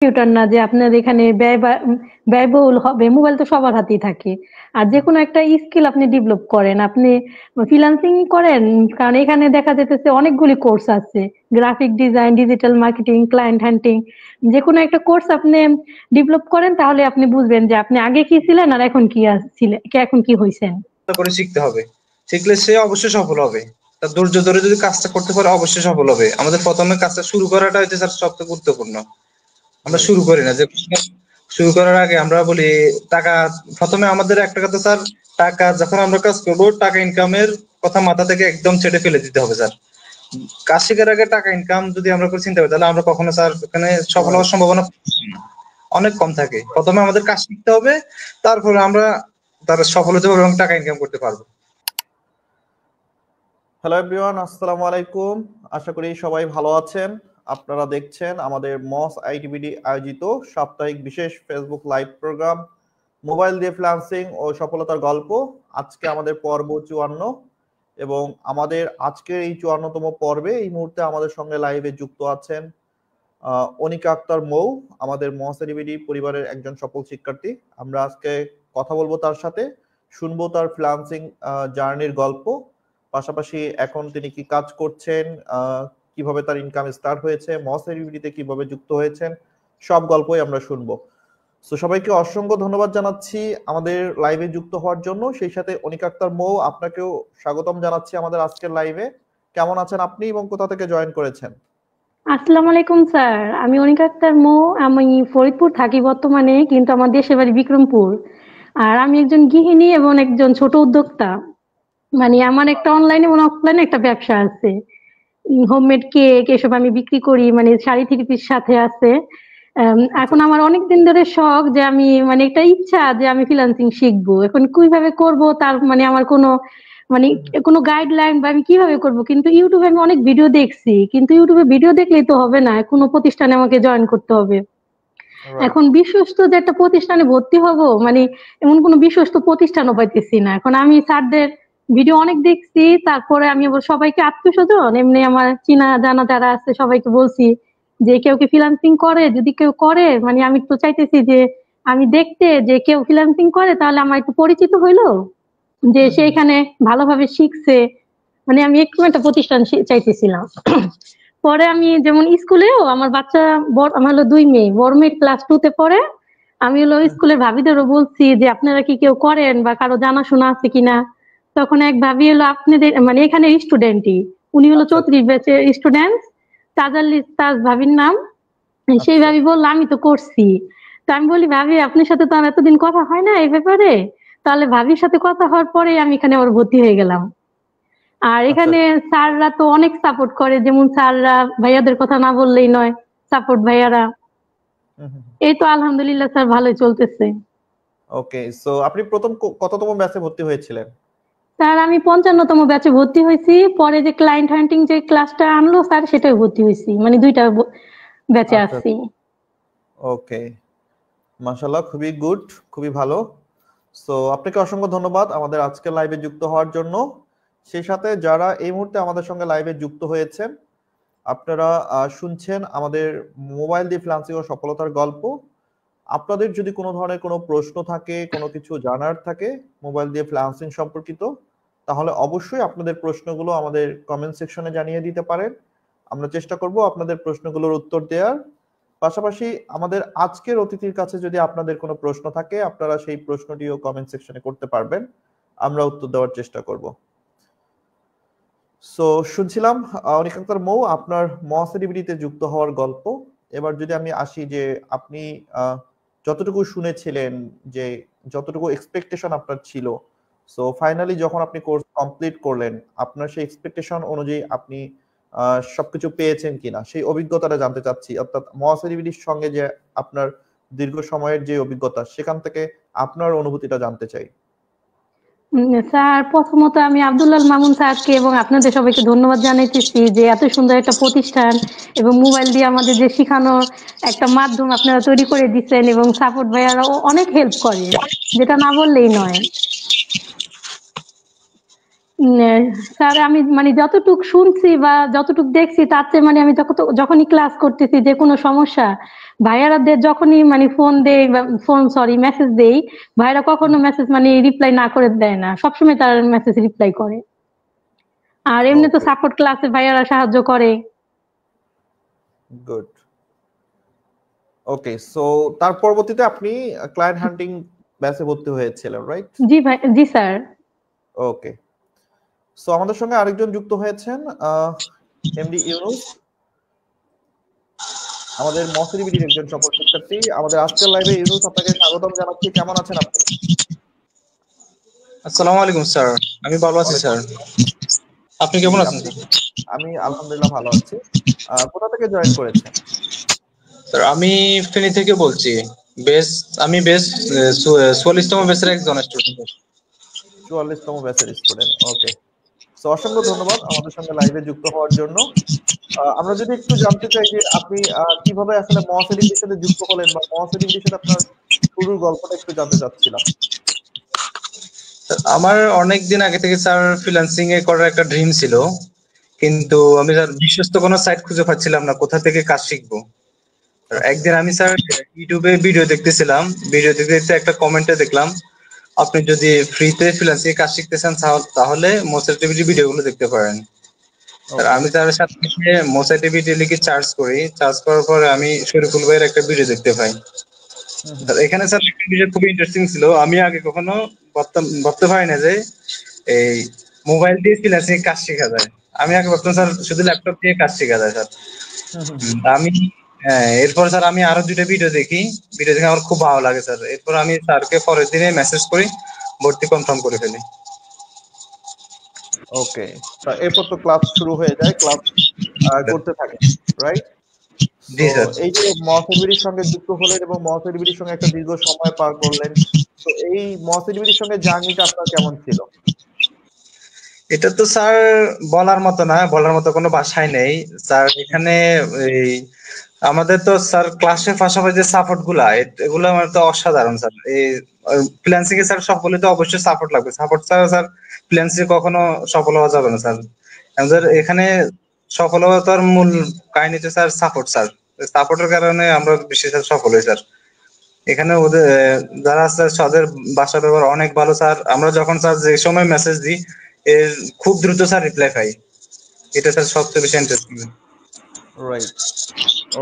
Computer না যে আপনার এখানে ব্যয়বহুল হবে। মোবাইল তো সবার হাতেই থাকে। আর যে কোনো একটা স্কিল আপনি ডেভেলপ করেন, আপনি ফ্রিল্যান্সিং করেন, কারণ এখানে দেখা যেতেছে অনেকগুলি কোর্স আছে, graphic design, digital marketing, client হান্টিং। যে কোনো একটা কোর্স আপনি ডেভেলপ করেন, তাহলে আপনি বুঝবেন যে আপনি আগে কি ছিলেন আর এখন কি ছিলেন, এখন কি হয়েছেন। করে শিখতে হবে, শিখলে সে অবশ্যই সফল হবে। তার ধৈর্য ধরে যদি কাজটা করতে পারে অবশ্যই সফল হবে। আমাদের প্রথমে কাজটা শুরু করাটা হচ্ছে স্যার সবচেয়ে গুরুত্বপূর্ণ। আমরা শুরু করি না যে শুরু করার আগে আমরা বলি টাকা, প্রথমে আমাদের একটা কথা স্যার, টাকা যখন আমরা কাজ করবো টাকা ইনকামের কথা মাথা থেকে একদম ছেড়ে ফেলে দিতে হবে স্যার। কাজ শেখার আগে টাকা ইনকাম যদি আমরা করে চিন্তা করি, তাহলে আমরা কখনো স্যার এখানে সফল হওয়ার সম্ভাবনা অনেক কম থাকে। প্রথমে আমাদের কাজ শিখতে হবে, তারপরে আমরা তার সফল হতে পারবো এবং টাকা ইনকাম করতে পারবো। হ্যালো এভরিওয়ান, আসসালামু আলাইকুম। আশা করি সবাই ভালো আছেন। আপনারা দেখছেন আমাদের মস আইটিবিডি আয়োজিত সাপ্তাহিক বিশেষ ফেসবুক লাইভ প্রোগ্রাম মোবাইল দিয়ে ফ্রিল্যান্সিং ও সফলতার গল্প। আজকে আমাদের পর্ব 54 এবং আমাদের আজকের এই 54তম পর্বে এই মুহূর্তে আমাদের সঙ্গে লাইভে যুক্ত আছেন অনিকা আক্তার মৌ, আমাদের মস আইটিবিডি পরিবারের একজন সফল শিক্ষার্থী। আমরা আজকে কথা বলবো তার সাথে, শুনবো তার ফ্রিল্যান্সিং জার্নির গল্প, পাশাপাশি এখন তিনি কি কাজ করছেন, কিভাবে তার ইনকাম স্টার্ট হয়েছে, মস আইটিবিডিতে কিভাবে যুক্ত হয়েছেন, সব গল্পই আমরা শুনবো। তো সবাইকে অসংখ্য ধন্যবাদ জানাচ্ছি আমাদের লাইভে যুক্ত হওয়ার জন্য। সেই সাথে অনিকা আক্তার মৌ, আপনাকেও স্বাগতম জানাচ্ছি আমাদের আজকের লাইভে। কেমন আছেন আপনি এবং কোথা থেকে জয়েন করেছেন? আসসালামু আলাইকুম স্যার, আমি অনিকা আক্তার মৌ। আমি ফরিদপুর থাকি বর্তমানে, কিন্তু আমার দেশের বাড়ি বিক্রমপুর। আর আমি একজন গৃহিণী এবং একজন ছোট উদ্যোক্তা। মানে আমার একটা অনলাইনে এবং অফলাইনে একটা ব্যবসা আছে। হোমমেড কেক এসব আমি বিক্রি করি, মানে শাড়ি থ্রি পিস সাথে আছে। এখন আমার অনেক দিন ধরে শখ যে আমি, মানে একটা ইচ্ছা যে আমি ফ্রিল্যান্সিং শিখবো। এখন কিভাবে করব তার মানে আমার কোনো গাইডলাইন বা আমি কিভাবে করব, কিন্তু ইউটিউবে আমি অনেক ভিডিও দেখছি, কিন্তু ইউটিউবে ভিডিও দেখলেই তো হবে না, কোনো প্রতিষ্ঠানে আমাকে জয়েন করতে হবে। এখন বিশ্বস্ত যে একটা প্রতিষ্ঠানে ভর্তি হব, মানে এমন কোনো বিশ্বস্ত প্রতিষ্ঠানও পাইতেছি না। এখন আমি স্যারদের ভিডিও অনেক দেখছি, তারপরে আমি আবার সবাইকে, আত্মীয় স্বজন এমনি আমার চিনা জানা যারা আছে সবাইকে বলছি যে কেউ কি ফ্রিল্যান্সিং করে, যদি কেউ করে, মানে আমি তো চাইতেছি যে আমি দেখতে যে কেউ ফ্রিল্যান্সিং করে, তাহলে আমার একটু পরিচিত হইলো যে সে এখানে ভালোভাবে শিখছে। মানে আমি একটু একটা প্রতিষ্ঠান চাইতেছিলাম। পরে আমি যেমন স্কুলেও আমার বাচ্চা, আমার হলো 2 মেয়ে, বড় মেয়ে ক্লাস 2 তে পড়ে। আমি হলো স্কুলের ভাবিদেরও বলছি যে আপনারা কি কেউ করেন বা কারো জানাশোনা আছে কিনা। তখন এক ভাবি হলো আপনাদের মানে এখানে স্টুডেন্টই, উনি হলো 34 ব্যাচের স্টুডেন্ট, তাজ ভাবির নাম। সেই ভাবি বললো আমি তো করছি। তো আমি বলি ভাবি আপনার সাথে তো আর এতদিন কথা হয় না এই ব্যাপারে, তাহলে ভাবির সাথে কথা হওয়ার পরে আমি এখানে আবার ভর্তি হয়ে গেলাম। আর এখানে স্যাররা তো অনেক সাপোর্ট করে, যেমন স্যাররা ভাইয়াদের কথা না বললেই নয়, সাপোর্ট ভাইয়ারা। এই তো আলহামদুলিল্লাহ স্যার, ভালোই চলতেছে। ওকে, সো আপনি প্রথম কততম ব্যাচে ভর্তি হয়েছিলেন? স্যার আমি 55তম ব্যাচে ভর্তি হয়েছি। পরে যে ক্লায়েন্ট হান্টিং যে ক্লাসটা আনলো স্যার, সেটাই ভর্তি হয়েছি, মানে 2টা ব্যাচে আসছি। ওকে, মাশাআল্লাহ, খুবই গুড, খুবই ভালো। সো আপনাকে অসংখ্য ধন্যবাদ আমাদের আজকের লাইভে যুক্ত হওয়ার জন্য। সেই সাথে যারা এই মুহূর্তে আমাদের সঙ্গে লাইভে যুক্ত হয়েছেন, আপনারা শুনছেন আমাদের মোবাইল দিয়ে ফ্রিল্যান্সিং ও সফলতার গল্প। আপনাদের যদি কোনো ধরনের কোনো প্রশ্ন থাকে, কোনো কিছু জানার থাকে মোবাইল দিয়ে ফ্রিল্যান্সিং সম্পর্কিত, তাহলে অবশ্যই আপনাদের প্রশ্নগুলো আমাদের কমেন্ট সেকশনে জানিয়ে দিতে পারেন। আমরা চেষ্টা করব আপনাদের প্রশ্নগুলোর উত্তর দেওয়ার। পাশাপাশি আমাদের আজকের অতিথির কাছে যদি আপনাদের কোনো প্রশ্ন থাকে, আপনারা সেই প্রশ্নটিও কমেন্ট সেকশনে করতে পারবেন, আমরা উত্তর দেওয়ার চেষ্টা করব। সো শুনছিলাম অনিকা আক্তার মৌ আপনার মস আইটিবিডিতে যুক্ত হওয়ার গল্প। এবার যদি আমি আসি যে আপনি যতটুকু শুনেছিলেন, যে যতটুকু এক্সপেকটেশন আপনার ছিল, সো ফাইনালি যখন আপনি কোর্স কমপ্লিট করলেন, আপনার সেই এক্সপেকটেশন অনুযায়ী আপনি সবকিছু পেয়েছেন কিনা, সেই অভিজ্ঞতাটা জানতে চাচ্ছি। অর্থাৎ মস আইটিবিডির সঙ্গে যে আপনার দীর্ঘ সময়ের যে অভিজ্ঞতা, সেখান থেকে আপনার অনুভূতিটা জানতে চাই। স্যার প্রথমত আমি আব্দুল্লাহ মামুন স্যারকে এবং আপনাদের সবাইকে ধন্যবাদ জানাইতেছি যে এত সুন্দর একটা প্রতিষ্ঠান এবং মোবাইল দিয়ে আমাদের যে শেখানোর একটা মাধ্যম আপনারা তৈরি করে দিচ্ছেন, এবং সাপোর্ট ভাইয়ারাও অনেক হেল্প করে, যেটা না বললেই নয়। স্যার আমি মানে যতটুক শুনছি বা যতটুক দেখছি তার চেয়ে মানে আমি যখনই ক্লাস করতেছি যে কোনো সমস্যা, ভাইয়ারাদের যখনই মানে ফোন দেই বা মেসেজ দেই, ভাইয়ারা কখনো মেসেজ মানে রিপ্লাই না করে দেয় না, সবসময় তার মেসেজ রিপ্লাই করে। আর এমনি তো ওকে, সাপোর্ট ক্লাসে ভাইয়ারা সাহায্য করে। গুড। ওকে, সো তার পরবর্তীতে আপনি ক্লায়েন্ট হান্টিং ব্যাচে ভর্তি হয়েছিলেন, রাইট? জি ভাই, জি স্যার। ওকে, সো আমাদের সঙ্গে আরেকজন যুক্ত হয়েছেন, এমডি ইউনুস, আমাদের মসিডিবিটির একজন সফল শিক্ষার্থী। আমাদের আজকের লাইভে ইউনুস, আপনাকে স্বাগতম জানাচ্ছি। কেমন আছেন আপনি? আসসালামু আলাইকুম স্যার, আমি ভালো আছি ওয়ালাইকুম স্যার। আসসালাম। আপনি জি, কেমন আছেন স্যার? আমি আলহামদুলিল্লাহ ভালো আছি। কোথা থেকে জয়েন করেছেন? স্যার আমি ফেনী থেকে বলছি। বেশ, আমি বেশ 44তম বেসের একজন স্টুডেন্ট। 44তম ব্যাচের স্টুডেন্ট। ওকে, সো অসংখ্য ধন্যবাদ আমাদের সঙ্গে লাইভে যুক্ত হওয়ার জন্য। আমরা যদি একটু জানতে চাই যে আপনি কিভাবে আসলে মহাসিডিবিটির সাথে যুক্ত হলেন, বা মহাসিডিবিটির সাথে আপনার শুরুর গল্পটা একটু জানতে চাচ্ছিলাম। আমার অনেক দিন আগে থেকে স্যার ফ্রিল্যান্সিং এ করার একটা ড্রিম ছিল, কিন্তু আমি স্যার বিশ্বস্ত কোনো সাইট খুঁজে পাচ্ছিলাম না কোথা থেকে কাজ শিখবো। আচ্ছা। একদিন আমি স্যার ইউটিউবে ভিডিও দেখতেছিলাম, ভিডিও দেখতে দেখতে একটা কমেন্টে দেখলাম আপনি যদি ফ্রিতে ফ্রিল্যান্সিং কাজ শিখতে চান তাহলে মোসাইট টিভির ভিডিওগুলো দেখতে পারেন। Sir okay. আমি তার সাথে মোসাইট টিভি লিখে সার্চ করি, সার্চ করার পরে আমি শরীফুল ভাইয়ের একটা ভিডিও দেখতে পাই। হুম হুম। স্যার এখানে স্যার একটা বিষয় খুবই ইন্টারেস্টিং ছিল, আমি আগে কখনো ভাবতে পারি না যে এই মোবাইল দিয়ে ফ্রিল্যান্সিং কাজ শেখা যায়। আমি আগে ভাবতাম স্যার শুধু ল্যাপটপ দিয়ে কাজ শেখা যায় স্যার। হুম হুম। আমি এরপর স্যার আমি আরো 2টা ভিডিও দেখি, ভিডিও দেখে আমার খুব ভালো লাগে স্যার। এরপর আমি স্যারকে পরের দিনে মেসেজ করি, ভর্তি কনফার্ম করে ফেলি। ওকে, এরপর তো ক্লাস শুরু হয়ে যায়, ক্লাস করতে থাকে, রাইট? জি সো স্যার। এই যে মহাসিডিবিটির সঙ্গে যুক্ত হলেন এবং মহাসিডিবিটির সঙ্গে একটা দীর্ঘ সময় পার করলেন, তো এই মহাসিডিবিটির সঙ্গে জার্নিটা আপনার কেমন ছিল? এটা তো স্যার বলার মতো না, বলার মতো কোনো ভাষাই নেই স্যার। এখানে এই আমাদের তো স্যার ক্লাসের পাশাপাশি যে সাপোর্ট গুলা এগুলো আমার তো অসাধারণ স্যার। এই ফ্রিল্যান্সিং এ স্যার সকলে তো অবশ্যই সাপোর্ট লাগবে, সাপোর্ট ছাড়া স্যার ফ্রিল্যান্সিং কখনো সফল হওয়া যাবে না স্যার। আমাদের এখানে সফলতার মূল কাহিনীতে স্যার সাপোর্ট স্যার। সাপোর্টের কারণে আমরা বিশেষ সফল হই স্যার। এখানে ওদের যারা স্যার তাদের ভাষা ব্যবহার অনেক ভালো স্যার। আমরা যখন স্যার যে সময় মেসেজ দিই এর খুব দ্রুত স্যার রিপ্লাই পাই, এটা স্যার সবচেয়ে বেশি ইন্টারেস্টিং। রাইট।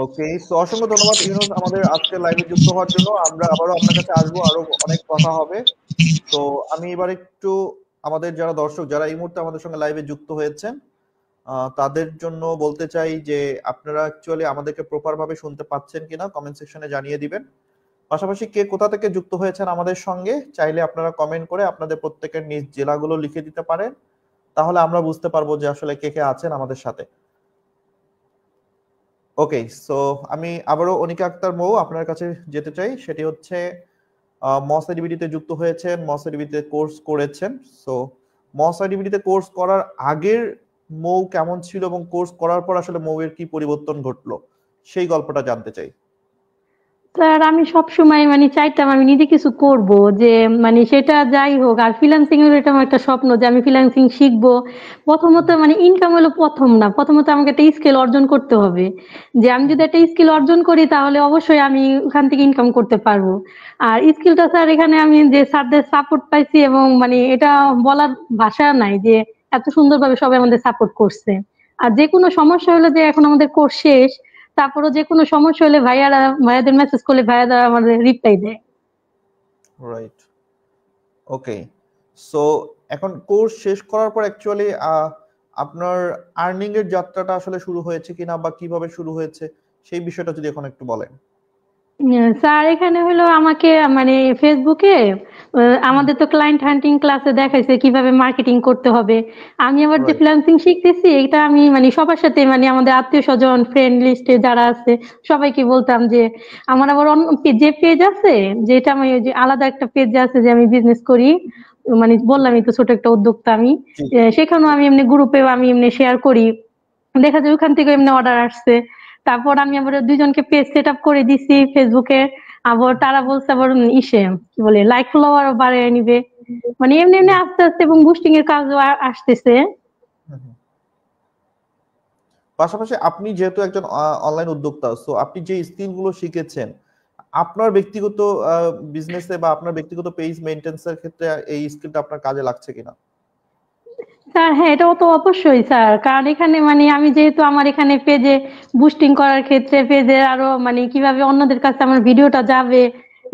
ওকে, সো অসংখ্য ধন্যবাদ ইউনুস আমাদের আজকে লাইভে যুক্ত হওয়ার জন্য। আমরা আবারও আপনার কাছে আসবো, আরো অনেক কথা হবে। তো আমি এবার একটু আমাদের যারা দর্শক, যারা এই মুহূর্তে আমাদের সঙ্গে লাইভে যুক্ত হয়েছেন, তাদের জন্য বলতে চাই যে আপনারা অ্যাকচুয়ালি আমাদেরকে প্রপার ভাবে শুনতে পাচ্ছেন কিনা কমেন্ট সেকশনে জানিয়ে দিবেন। পাশাপাশি কে কোথা থেকে যুক্ত হয়েছেন আমাদের সঙ্গে চাইলে আপনারা কমেন্ট করে আপনাদের প্রত্যেকের নিজ জেলাগুলো লিখে দিতে পারেন, তাহলে আমরা বুঝতে পারবো যে আসলে কে কে আছেন আমাদের সাথে। ওকে, সো আমি আবারও অনিকা আক্তার মৌ আপনার কাছে যেতে চাই। সেটি হচ্ছে মসাইডিবিটিতে যুক্ত হয়েছেন, মসাইডিবিটিতে কোর্স করেছেন। সো মসাইডিবিটিতে কোর্স করার আগের মৌ কেমন ছিল এবং কোর্স করার পর আসলে মৌয়ের কি পরিবর্তন ঘটলো, সেই গল্পটা জানতে চাই। স্যার আমি সবসময় মানে চাইতাম আমি নিজে কিছু করব, যে মানে সেটা যাই হোক। আর ফ্রিল্যান্সিং এর এটা আমার একটা স্বপ্ন যে আমি ফ্রিল্যান্সিং শিখবো। প্রথমত মানে ইনকাম হলো প্রথম না, প্রথমত আমাকে একটা স্কিল অর্জন করতে হবে। যে আমি যদি একটা স্কিল অর্জন করি তাহলে অবশ্যই আমি ওখান থেকে ইনকাম করতে পারবো। আর স্কিলটা স্যার এখানে আমি যে স্যারদের সাপোর্ট পাইছি, এবং মানে এটা বলার ভাষা নাই যে এত সুন্দরভাবে সবাই আমাদের সাপোর্ট করছে। আর যে কোনো সমস্যা হলে, যে এখন আমাদের কোর্স শেষ, তারপরও যে কোনো সমস্যা হলে ভাইয়াদের মেসেজ করলে ভাইয়ারা আমাদের রিপ্লাই দেয়। রাইট। ওকে, সো এখন কোর্স শেষ করার পর অ্যাকচুয়ালি আপনার আর্নিং এর যাত্রাটা আসলে শুরু হয়েছে কিনা বা কিভাবে শুরু হয়েছে, সেই বিষয়টা যদি এখন একটু বলেন। স্যার এখানে হলো আমাকে মানে ফেসবুকে আমাদের তো ক্লায়েন্ট হান্টিং ক্লাসে দেখাইছে কিভাবে মার্কেটিং করতে হবে। আমি আবার যে রাইট। ফ্রিল্যান্সিং শিখতেছি এটা আমি মানে সবার সাথে মানে আমাদের আত্মীয় স্বজন ফ্রেন্ড লিস্টে যারা আছে সবাইকে বলতাম যে আমার আবার অন্য যে পেজ আছে, যেটা আমি ওই যে আলাদা একটা পেজ আছে যে আমি বিজনেস করি, মানে বললামই তো ছোট একটা উদ্যোক্তা আমি। জি। সেখানেও আমি এমনি গ্রুপেও আমি এমনি শেয়ার করি, দেখা যায় ওখান থেকে এমনি অর্ডার আসছে। তারপর আমি আবার দুইজনকে পেজ সেট আপ করে দিছি ফেসবুকে। আবার তারা বলছে আবার ইসে কি বলে লাইক ফলোয়ারও বাড়িয়ে নিবে। মানে এমনি এমনি আস্তে আস্তে এবং বুস্টিং এর কাজও আসতেছে। পাশাপাশি আপনি যেহেতু একজন অনলাইন উদ্যোক্তা, সো আপনি যে স্কিলগুলো শিখেছেন আপনার ব্যক্তিগত বিজনেসে বা আপনার ব্যক্তিগত পেজ মেইনটেন্সের ক্ষেত্রে এই স্কিলটা আপনার কাজে লাগছে কিনা? স্যার হ্যাঁ, এটাও তো অবশ্যই স্যার, কারণ এখানে মানে আমি যেহেতু আমার এখানে পেজে বুস্টিং করার ক্ষেত্রে, পেজে আরো মানে কিভাবে অন্যদের কাছে আমার ভিডিওটা যাবে,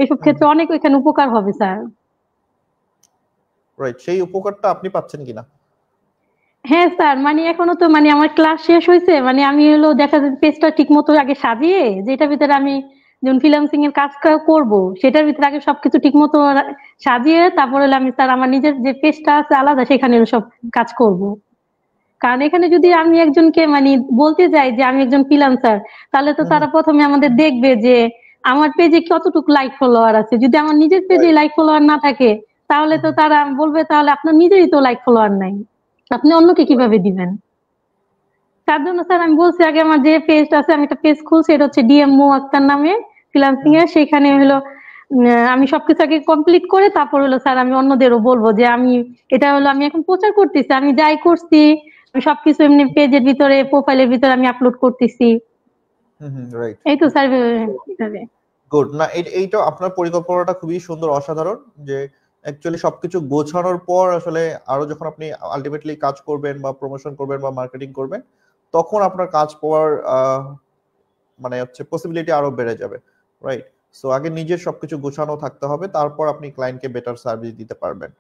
এসব ক্ষেত্রে অনেক এখানে উপকার হবে স্যার। রাইট, সেই উপকারটা আপনি পাচ্ছেন কিনা? হ্যাঁ স্যার, মানে এখনো তো মানে আমার ক্লাস শেষ হয়েছে, মানে আমি হলো দেখা যাচ্ছে পেজটা ঠিক মতো আগে সাজিয়ে, যেটার ভিতরে আমি যেমন ফ্রিল্যান্সিং এর কাজ করব, সেটার ভিতরে আগে সবকিছু ঠিক মতো সাজিয়ে তারপর হলো আমি স্যার আমার নিজের যে পেজটা আছে আলাদা সেখানে হলো সব কাজ করব। কারণ এখানে যদি আমি একজনকে মানে বলতে যাই যে আমি একজন ফ্রিল্যান্সার, তাহলে তো তারা প্রথমে আমাদের দেখবে যে আমার পেজে কতটুকু লাইক ফলোয়ার আছে। যদি আমার নিজের পেজে লাইক ফলোয়ার না থাকে, তাহলে তো তারা বলবে তাহলে আপনার নিজেরই তো লাইক ফলোয়ার নাই, আপনি অন্যকে কিভাবে দিবেন। তার জন্য স্যার আমি বলছি আগে আমার যে পেজটা আছে, আমি একটা পেজ খুলছি, এটা হচ্ছে ডিএমও আক্তার নামে ফ্রিল্যান্সিং এর। সেখানে হলো আমি সবকিছু আগে কমপ্লিট করে তারপর হলো স্যার আমি অন্যদেরও বলবো যে আমি এটা হলো আমি এখন প্রচার করতেছি, আমি যাই করছি আমি সবকিছু এমনি পেজের ভিতরে প্রোফাইলের ভিতরে আমি আপলোড করতেছি। রাইট, এই তো স্যার। গুড। না এইটা আপনার পরিকল্পনাটা খুবই সুন্দর, অসাধারণ, যে অ্যাকচুয়ালি সবকিছু গোছানোর পর আসলে আরো যখন আপনি আলটিমেটলি কাজ করবেন বা প্রমোশন করবেন বা মার্কেটিং করবেন, তখন আপনার কাজ পাওয়ার মানে হচ্ছে পসিবিলিটি আরো বেড়ে যাবে। রাইট, সো আগে নিজের সবকিছু গোছানো থাকতে হবে, তারপর আপনি ক্লায়েন্টকে বেটার সার্ভিস দিতে পারবেন।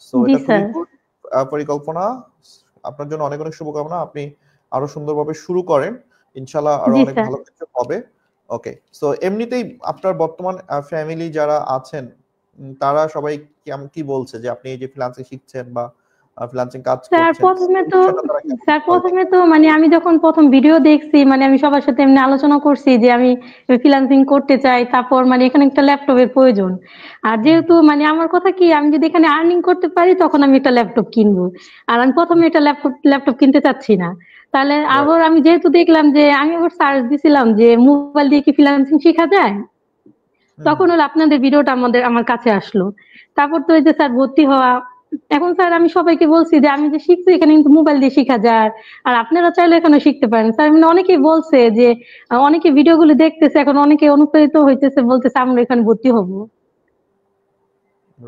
সো জি এটা খুবই স্যার। গুড পরিকল্পনা। আপনার জন্য অনেক অনেক শুভকামনা, আপনি আরো সুন্দরভাবে শুরু করেন, ইনশাআল্লাহ আরো জি অনেক স্যার। ভালো কিছু হবে। ওকে, সো এমনিতেই আপনার বর্তমান ফ্যামিলি যারা আছেন তারা সবাই কি বলছে যে আপনি এই যে ফ্রিল্যান্সিং শিখছেন বা ফ্রিল্যান্সিং কাজ স্যার করছেন, প্রথমে এই তো বিষয়টা তারা কেমন স্যার ভাবে প্রথমে দেখে? তো মানে আমি যখন প্রথম ভিডিও দেখছি, মানে আমি সবার সাথে এমনি আলোচনা করছি যে আমি ফ্রিল্যান্সিং করতে চাই, তারপর মানে এখানে একটা ল্যাপটপের প্রয়োজন। আর যেহেতু মানে আমার কথা কি, আমি যদি এখানে আর্নিং করতে পারি তখন আমি একটা ল্যাপটপ কিনবো। আর আমি প্রথমে একটা ল্যাপটপ কিনতে চাচ্ছি না। তাহলে আবার আমি যেহেতু দেখলাম যে আমি আবার সার্চ দিছিলাম যে মোবাইল দিয়ে কি ফ্রিল্যান্সিং শেখা যায়, তখন হলো আপনাদের ভিডিওটা আমার কাছে আসলো। তারপর তো এই যে স্যার ভর্তি হওয়া। এখন স্যার আমি সবাইকে বলছি যে আমি যে শিখছি এখানে কিন্তু মোবাইল দিয়ে শেখা যায়, আর আপনারা চাইলে এখানে শিখতে পারেন। স্যার মানে অনেকেই বলছে যে অনেকে ভিডিওগুলো দেখতেছে, এখন অনেকে অনুপ্রেরিত হইতেছে, বলতেছে আমরা এখানে ভর্তি হব।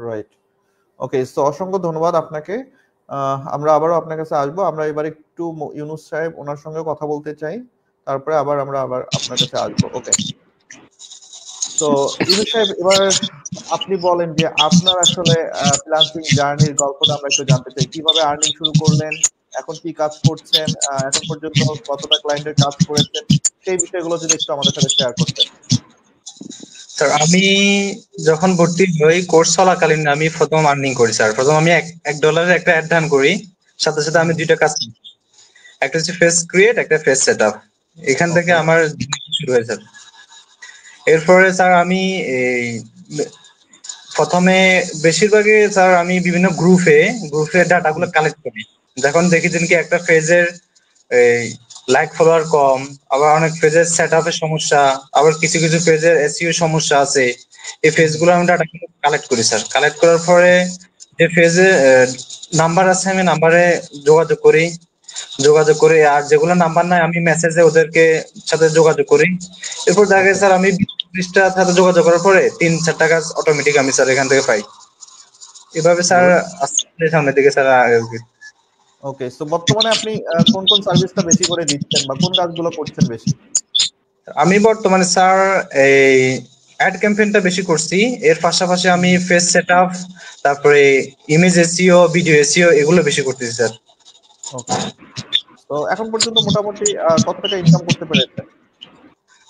রাইট, ওকে, সো অসংখ্য ধন্যবাদ আপনাকে। আমরা আবারও আপনার কাছে আসবো, আমরা এবার একটু ইউনুস সাহেব ওনার সঙ্গে কথা বলতে চাই, তারপরে আমরা আবার আপনার কাছে আসবো। ওকে, তো ইউনুস সাহেব, এবার আপনি বলেন যে আপনার আসলে ফ্রিল্যান্সিং জার্নির গল্পটা আমরা একটু জানতে চাই। কিভাবে আর্নিং শুরু করলেন, এখন কি কাজ করছেন, এখন পর্যন্ত কতটা ক্লায়েন্টের কাজ করেছেন, সেই বিষয়গুলো যদি একটু আমাদের সাথে শেয়ার করতেন। স্যার আমি যখন ভর্তি হই কোর্স চলাকালীন আমি প্রথম আর্নিং করি স্যার। প্রথম আমি $1 একটা অ্যাড রান করি, সাথে সাথে আমি দুইটা কাজ করি। একটা হচ্ছে ফেস ক্রিয়েট, একটা ফেস সেটআপ। এখান থেকে আমার শুরু হয় স্যার। এরপরে স্যার আমি এই প্রথমে বেশিরভাগই স্যার আমি বিভিন্ন গ্রুপে ডাটাগুলো কালেক্ট করি। যখন দেখি যে কি একটা পেজের এই লাইক ফলোয়ার কম, আবার অনেক পেজের সেটআপের সমস্যা, আবার কিছু কিছু পেজের এসইও সমস্যা আছে, এই পেজগুলো আমি ডাটা কালেক্ট করি স্যার। কালেক্ট করার পরে যে পেজে নাম্বার আছে আমি নাম্বারে যোগাযোগ করি, আর যেগুলো নাম্বার নাই আমি মেসেজে ওদেরকে সাথে যোগাযোগ করি। এরপর দেখা গেছে স্যার আমি 20-30টার সাথে যোগাযোগ করার পরে 3-4 টাকা অটোমেটিক আমি স্যার এখান থেকে পাই। এভাবে স্যার আস্তে সামনের দিকে স্যার ওকে, সো বর্তমানে আপনি কোন কোন সার্ভিসটা বেশি করে দিচ্ছেন বা কোন কাজগুলো করছেন বেশি? আমি বর্তমানে স্যার এই অ্যাড ক্যাম্পেইনটা বেশি করছি। এর পাশাপাশি আমি ফেস সেটআপ, তারপরে ইমেজ এসইও, ভিডিও এসইও এগুলো বেশি করতেছি স্যার। ওকে, তো এখন পর্যন্ত মোটামুটি কত টাকা ইনকাম করতে পেরেছেন?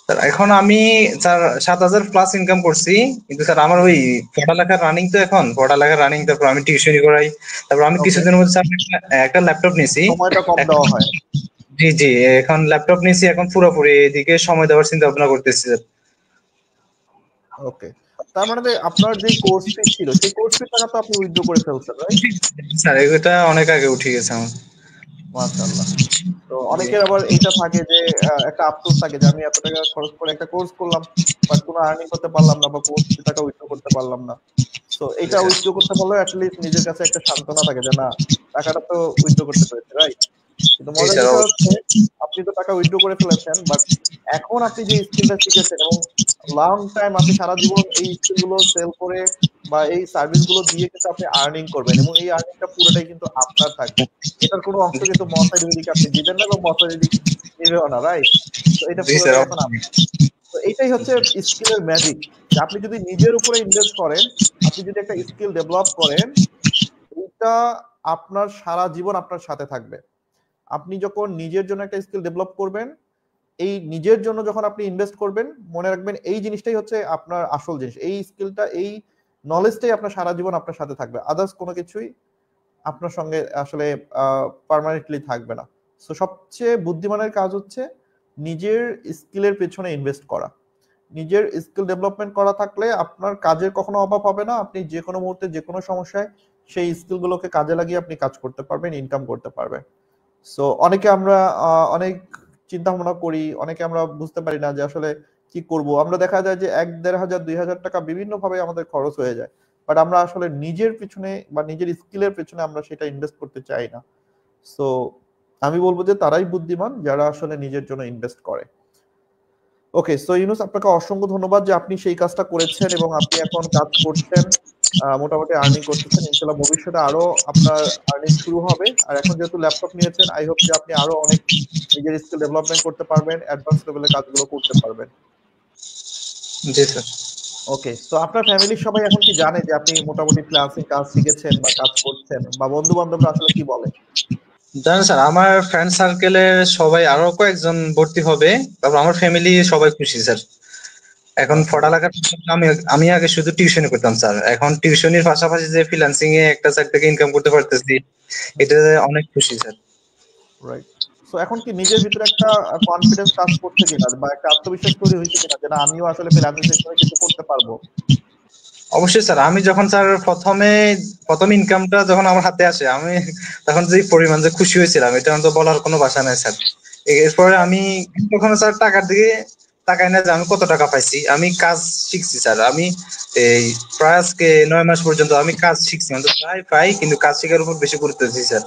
স্যার এখন আমি স্যার 7,000+ ইনকাম করছি। কিন্তু স্যার আমার ওই পড়ালেখার রানিং, তারপর আমি টিউশনি করাই, তারপর আমি ওকে, কিছুদিনের মধ্যে স্যার একটা ল্যাপটপ নিছি। সময়টা কম দেওয়া হয়। জি জি, এখন ল্যাপটপ নিছি, এখন পুরোপুরি এদিকে সময় দেওয়ার চিন্তা ভাবনা করতেছি স্যার। ওকে, তার মানে যে আপনার যে কোর্স ফি ছিল সেই কোর্স ফি টাকা তো আপনি উইথড্র করে ফেলছেন, রাইট? স্যার এটা অনেক আগে উঠে গেছে আমার। মাশাআল্লাহ। তো অনেকের আবার এইটা থাকে যে একটা আফসোস থাকে যে আমি এত টাকা খরচ করে একটা কোর্স করলাম, বাট কোনো আর্নিং করতে পারলাম না বা কোর্স ফি টাকা উইথড্র করতে পারলাম না। সো জি এটা স্যার। উইথড্র করতে পারলে অ্যাট লিস্ট নিজের কাছে একটা সান্ত্বনা থাকে যে না, টাকাটা তো উইথড্র করতে পেরেছি, রাইট? কিন্তু জি মজার স্যার, বিষয় অবশ্যই। হচ্ছে আপনি তো টাকা উইথড্র করে ফেলেছেন, বাট এখন আপনি যে স্কিলটা শিখেছেন এবং লং টাইম আপনি সারা জীবন এই স্কিল গুলো সেল করে বা এই সার্ভিস গুলো দিয়ে কিন্তু আপনি আর্নিং করবেন এবং এই আর্নিংটা পুরোটাই কিন্তু আপনার থাকবে। এটার কোনো অংশ কিন্তু মশাই দিদিকে আপনি দিবেন না এবং মশাই দিদি নিবেও না, রাইট? তো এটা জি স্যার, পুরোটাই এখন অবশ্যই। তো এইটাই হচ্ছে স্কিলের ম্যাজিক, যে আপনি যদি নিজের উপরে ইনভেস্ট করেন, আপনি যদি একটা স্কিল ডেভেলপ করেন, এটা আপনার সারা জীবন আপনার সাথে থাকবে। আপনি যখন নিজের জন্য একটা স্কিল ডেভেলপ করবেন, এই নিজের জন্য যখন আপনি ইনভেস্ট করবেন, মনে রাখবেন এই জিনিসটাই হচ্ছে আপনার আসল জিনিস। এই স্কিলটা, এই নলেজটাই আপনার সারা জীবন আপনার সাথে থাকবে। আদার্স কোনো কিছুই আপনার সঙ্গে আসলে পার্মানেন্টলি থাকবে না। সো সবচেয়ে বুদ্ধিমানের কাজ হচ্ছে নিজের স্কিলের পেছনে ইনভেস্ট করা। নিজের স্কিল ডেভেলপমেন্ট করা থাকলে আপনার কাজের কখনো অভাব হবে না। আপনি যে কোনো মুহূর্তে যে কোনো সমস্যায় সেই স্কিলগুলোকে কাজে লাগিয়ে আপনি কাজ করতে পারবেন, ইনকাম করতে পারবেন। সো অনেকে আমরা অনেক চিন্তা ভাবনা করি, অনেকে আমরা বুঝতে পারি না যে আসলে কি করব। আমরা দেখা যায় যে ১-১.৫ হাজার ২,০০০ টাকা বিভিন্ন ভাবে আমাদের খরচ হয়ে যায়, বাট আমরা আসলে নিজের পিছনে বা নিজের স্কিলের পেছনে আমরা সেটা ইনভেস্ট করতে চাই না। সো আমি বলবো যে তারাই বুদ্ধিমান যারা আসলে নিজের জন্য ইনভেস্ট করে। ওকে, সো ইউনুস, আপনাকে অসংখ্য ধন্যবাদ যে আপনি সেই কাজটা করেছেন এবং আপনি এখন কাজ করছেন, মোটামুটি আর্নিং করতেছেন। ইনশাল্লাহ ভবিষ্যতে আরো আপনার আর্নিং শুরু হবে। আর এখন যেহেতু ল্যাপটপ নিয়েছেন, আই হোপ যে আপনি আরো অনেক নিজের স্কিল ডেভেলপমেন্ট করতে পারবেন, অ্যাডভান্স লেভেলের কাজগুলো করতে পারবেন। জি স্যার। ওকে, সো আপনার ফ্যামিলির সবাই এখন কি জানে যে আপনি মোটামুটি ফ্রিল্যান্সিং কাজ শিখেছেন বা কাজ করছেন, বা বন্ধু বান্ধবরা আসলে কি বলে? জানেন স্যার, আমার ফ্রেন্ড সার্কেলের সবাই, আরো কয়েকজন ভর্তি হবে, তারপর আমার ফ্যামিলি সবাই খুশি স্যার। এখন মাশাআল্লাহ। পড়ালেখার পাশাপাশি আমি আমি আগে শুধু টিউশনি করতাম স্যার, এখন টিউশনির পাশাপাশি যে ফ্রিল্যান্সিং এ একটা সাইড থেকে ইনকাম করতে পারতেছি, এটা অনেক খুশি স্যার। রাইট। সো এখন কি নিজের ভিতরে একটা কনফিডেন্স কাজ করছে কিনা, বা একটা আত্মবিশ্বাস তৈরি হয়েছে কিনা যে না, আমিও আসলে ফ্রিল্যান্সিং সেক্টরে কিছু করতে পারবো? অবশ্যই স্যার, আমি যখন স্যার প্রথম ইনকামটা যখন আমার হাতে আসে, আমি তখন যে পরিমাণ যে খুশি হয়েছিলাম, এটা তো বলার কোনো ভাষা নাই স্যার। এরপরে আমি তখন স্যার টাকার দিকে তাকাই না যে আমি কত টাকা পাইছি। আমি কাজ শিখছি স্যার, আমি এই প্রায় আজকে ৯ মাস পর্যন্ত আমি কাজ শিখছি, আমি তো প্রায় পাই, কিন্তু কাজ শেখার উপর বেশি গুরুত্ব দিচ্ছি স্যার।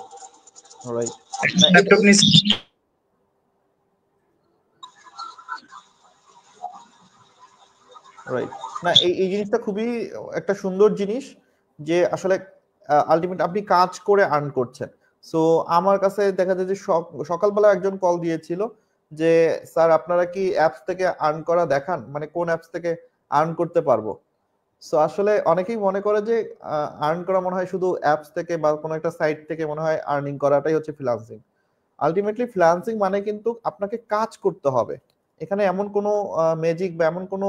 রাইট। না এটা ল্যাপটপ নিচ্ছি। রাইট। না এই এই জিনিসটা খুবই একটা সুন্দর জিনিস, যে আসলে আলটিমেট আপনি কাজ করে আর্ন করছেন। সো আমার কাছে দেখা যায় যে সকালবেলা একজন কল দিয়েছিল যে স্যার আপনারা কি অ্যাপস থেকে আর্ন করা দেখান, মানে কোন অ্যাপস থেকে আর্ন করতে পারবো। সো আসলে অনেকেই মনে করে যে আর্ন করা মনে হয় শুধু অ্যাপস থেকে বা কোনো একটা সাইট থেকে মনে হয় আর্নিং করাটাই হচ্ছে ফ্রিল্যান্সিং। আলটিমেটলি ফ্রিল্যান্সিং মানে কিন্তু আপনাকে কাজ করতে হবে। এখানে এমন কোনো ম্যাজিক বা এমন কোনো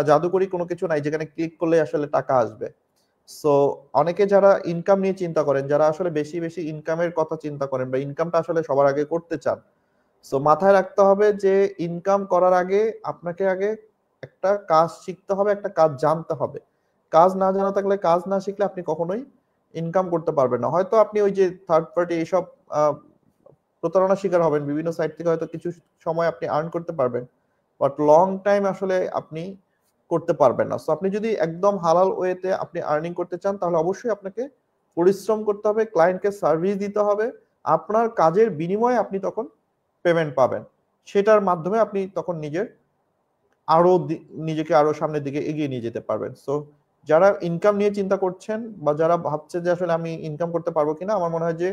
জাদুকরি কোনো কিছু নাই যেখানে ক্লিক করলে আসলে টাকা আসবে। সো অনেকে যারা ইনকাম নিয়ে চিন্তা করেন, যারা আসলে বেশি বেশি ইনকামের কথা চিন্তা করেন বা ইনকামটা আসলে সবার আগে করতে চান, সো মাথায় রাখতে হবে যে ইনকাম করার আগে আপনাকে আগে একটা কাজ শিখতে হবে, একটা কাজ জানতে হবে। কাজ না জানা থাকলে, কাজ না শিখলে আপনি কখনোই ইনকাম করতে পারবেন না। হয়তো আপনি ওই যে থার্ড পার্টি এইসব প্রতারণার শিকার হবেন, বিভিন্ন সাইট থেকে হয়তো কিছু সময় আপনি আর্ন করতে পারবেন, বাট লং টাইম আসলে আপনি করতে পারবেন না। সো আপনি যদি একদম হালাল ওয়েতে আপনি আর্নিং করতে চান, তাহলে অবশ্যই আপনাকে পরিশ্রম করতে হবে, ক্লায়েন্টকে সার্ভিস দিতে হবে। আপনার কাজের বিনিময়ে আপনি তখন পেমেন্ট পাবেন, সেটার মাধ্যমে আপনি তখন আরো নিজেকে আরো সামনের দিকে এগিয়ে নিয়ে যেতে পারবেন। সো যারা ইনকাম নিয়ে চিন্তা করছেন বা যারা ভাবছে যে আসলে আমি ইনকাম করতে পারবো কিনা, আমার মনে হয় যে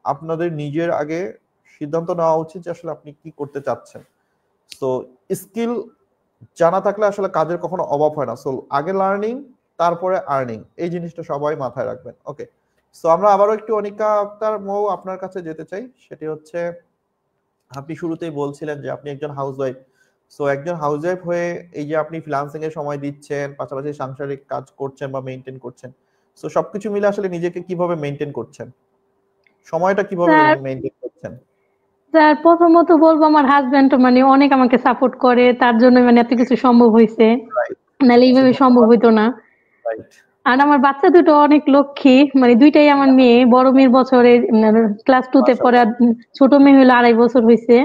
আপনাদের নিজের আগে সিদ্ধান্ত নেওয়া উচিত যে আসলে আপনি কি করতে চাচ্ছেন। সো স্কিল জানা থাকলে আসলে কাজের কখনো অভাব হয় না। সো আগে লার্নিং, তারপরে আর্নিং, এই জিনিসটা সবাই মাথায় রাখবেন। ওকে, সো আমরা আবারও একটু অনিকা আক্তার মৌ আপনার কাছে যেতে চাই। সেটি হচ্ছে, আপনি শুরুতেই বলছিলেন যে আপনি একজন হাউসওয়াইফ। সো একজন হাউসওয়াইফ হয়ে এই যে আপনি ফ্রিল্যান্সিং এ সময় দিচ্ছেন, পাশাপাশি সাংসারিক কাজ করছেন বা মেইনটেইন করছেন, সো সবকিছু মিলে আসলে নিজেকে কিভাবে মেইনটেইন করছেন, সময়টা কিভাবে স্যার মেইনটেইন করছেন? স্যার প্রথমত বলবো আমার হাজবেন্ড মানে অনেক আমাকে সাপোর্ট করে, তার জন্য মানে এত কিছু সম্ভব হয়েছে, রাইট। নাহলে এইভাবে সম্ভব ধন্যবাদ। হইতো না। রাইট। আর আমার বাচ্চা দুটো অনেক লক্ষ্মী, মানে দুইটাই আমার মেয়ে। বড় মেয়ের বছরে ক্লাস 2 তে পড়ে, আর মাশাআল্লাহ। ছোট মেয়ে হলো 2.5 বছর হয়েছে।